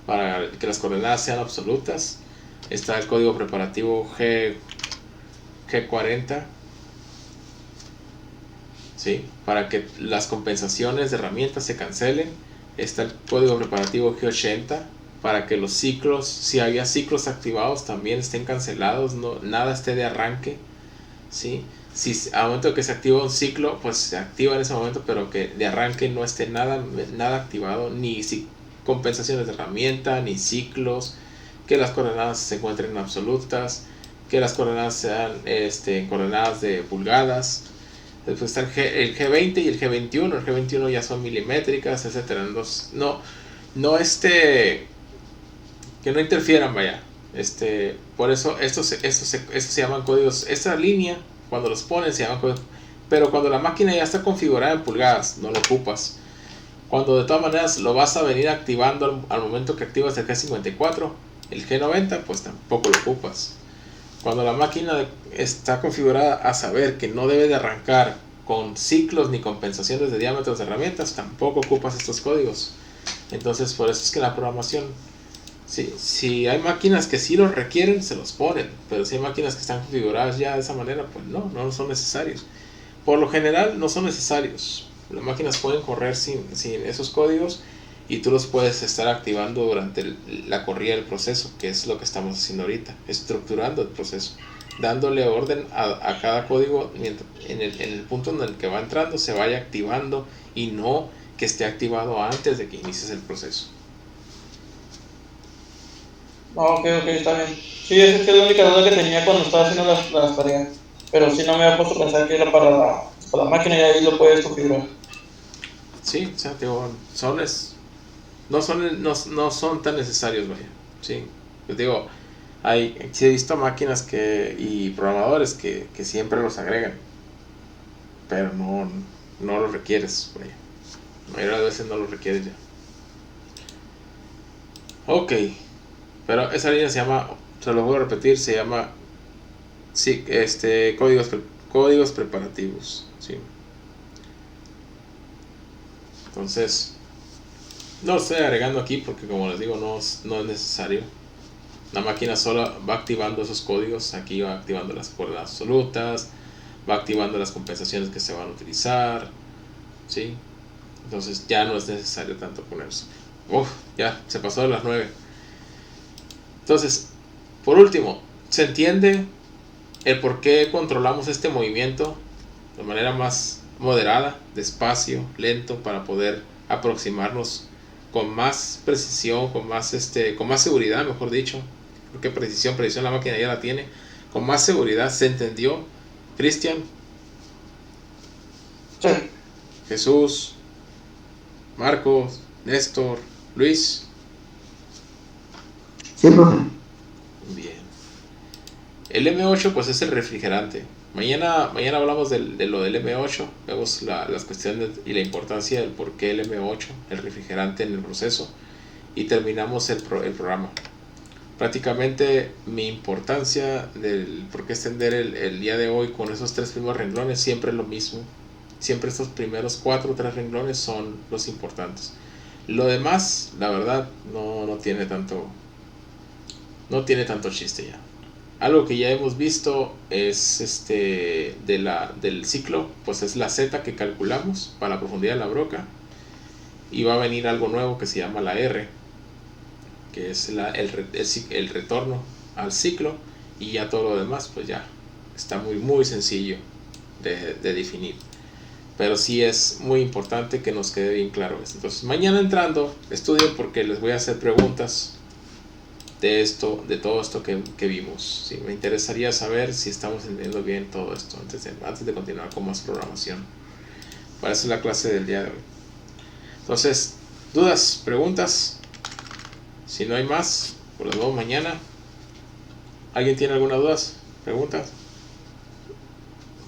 para que las coordenadas sean absolutas. Está el código preparativo G40, ¿sí? Para que las compensaciones de herramientas se cancelen. Está el código preparativo G80 para que los ciclos, si había ciclos activados, también estén cancelados, no, nada esté de arranque, ¿sí? Si al momento que se activa un ciclo, pues se activa en ese momento, pero que de arranque no esté nada activado, ni compensaciones de herramienta, ni ciclos, que las coordenadas se encuentren absolutas, que las coordenadas sean coordenadas de pulgadas. Después está el G20 y el G21. El G21 ya son milimétricas, etcétera. Que no interfieran, vaya. Por eso estos se llaman códigos. Esta línea, cuando los pones, se llaman códigos. Pero cuando la máquina ya está configurada en pulgadas, no lo ocupas. Cuando de todas maneras lo vas a venir activando al momento que activas el G54, el G90, pues tampoco lo ocupas. Cuando la máquina está configurada a saber que no debe de arrancar con ciclos ni compensaciones de diámetros de herramientas, tampoco ocupas estos códigos. Entonces, por eso es que la programación, si hay máquinas que sí los requieren, se los ponen, pero si hay máquinas que están configuradas ya de esa manera, pues no son necesarios. Por lo general no son necesarios. Las máquinas pueden correr sin esos códigos y tú los puedes estar activando durante la corrida del proceso, que es lo que estamos haciendo ahorita, estructurando el proceso, dándole orden a cada código en el punto en el que va entrando, se vaya activando y no que esté activado antes de que inicies el proceso. Ok, está bien. Sí, esa es la única duda que tenía cuando estaba haciendo las tareas. Pero sí no me había puesto a pensar que era para la máquina y ahí lo puedes configurar. Sí, o sea, no son tan necesarios, vaya. Sí, yo digo, sí he visto máquinas y programadores que siempre los agregan, pero no los requieres, vaya. La mayoría de veces no los requieres ya. Ok, pero esa línea se llama, se lo voy a repetir, se llama códigos preparativos, ¿sí? Entonces, no lo estoy agregando aquí porque, como les digo, no es necesario. La máquina sola va activando esos códigos. Aquí va activando las coordenadas absolutas, va activando las compensaciones que se van a utilizar, ¿sí? Entonces ya no es necesario tanto ponerse. Ya se pasó de las 9. Entonces, por último, ¿se entiende el por qué controlamos este movimiento de manera más moderada, despacio, lento, para poder aproximarnos con más precisión, con más seguridad, mejor dicho? Porque precisión la máquina ya la tiene, con más seguridad? ¿Se entendió, Cristian? Sí. Jesús, Marcos, Néstor, Luis. Sí, profe. Bien. El M8 pues es el refrigerante. Mañana hablamos de lo del M8, vemos las cuestiones y la importancia del por qué el M8, el refrigerante en el proceso, y terminamos el programa. Prácticamente mi importancia del por qué extender el día de hoy con esos 3 primeros renglones siempre es lo mismo. Siempre estos primeros 4 o 3 renglones son los importantes. Lo demás, la verdad, no tiene tanto chiste ya. Algo que ya hemos visto es del ciclo, pues es la Z que calculamos para la profundidad de la broca, y va a venir algo nuevo que se llama la R, que es el retorno al ciclo, y ya todo lo demás pues ya está muy sencillo de definir, pero sí es muy importante que nos quede bien claro esto. Entonces mañana entrando estudien, porque les voy a hacer preguntas de todo esto que vimos. ¿Sí? Me interesaría saber si estamos entendiendo bien todo esto antes de continuar con más programación. Para eso es la clase del día de hoy. Entonces, dudas, preguntas. Si no hay más, pues nos vemos mañana. ¿Alguien tiene alguna duda? ¿Preguntas?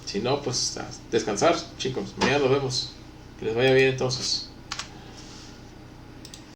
Si no, pues a descansar, chicos. Mañana nos vemos. Que les vaya bien entonces.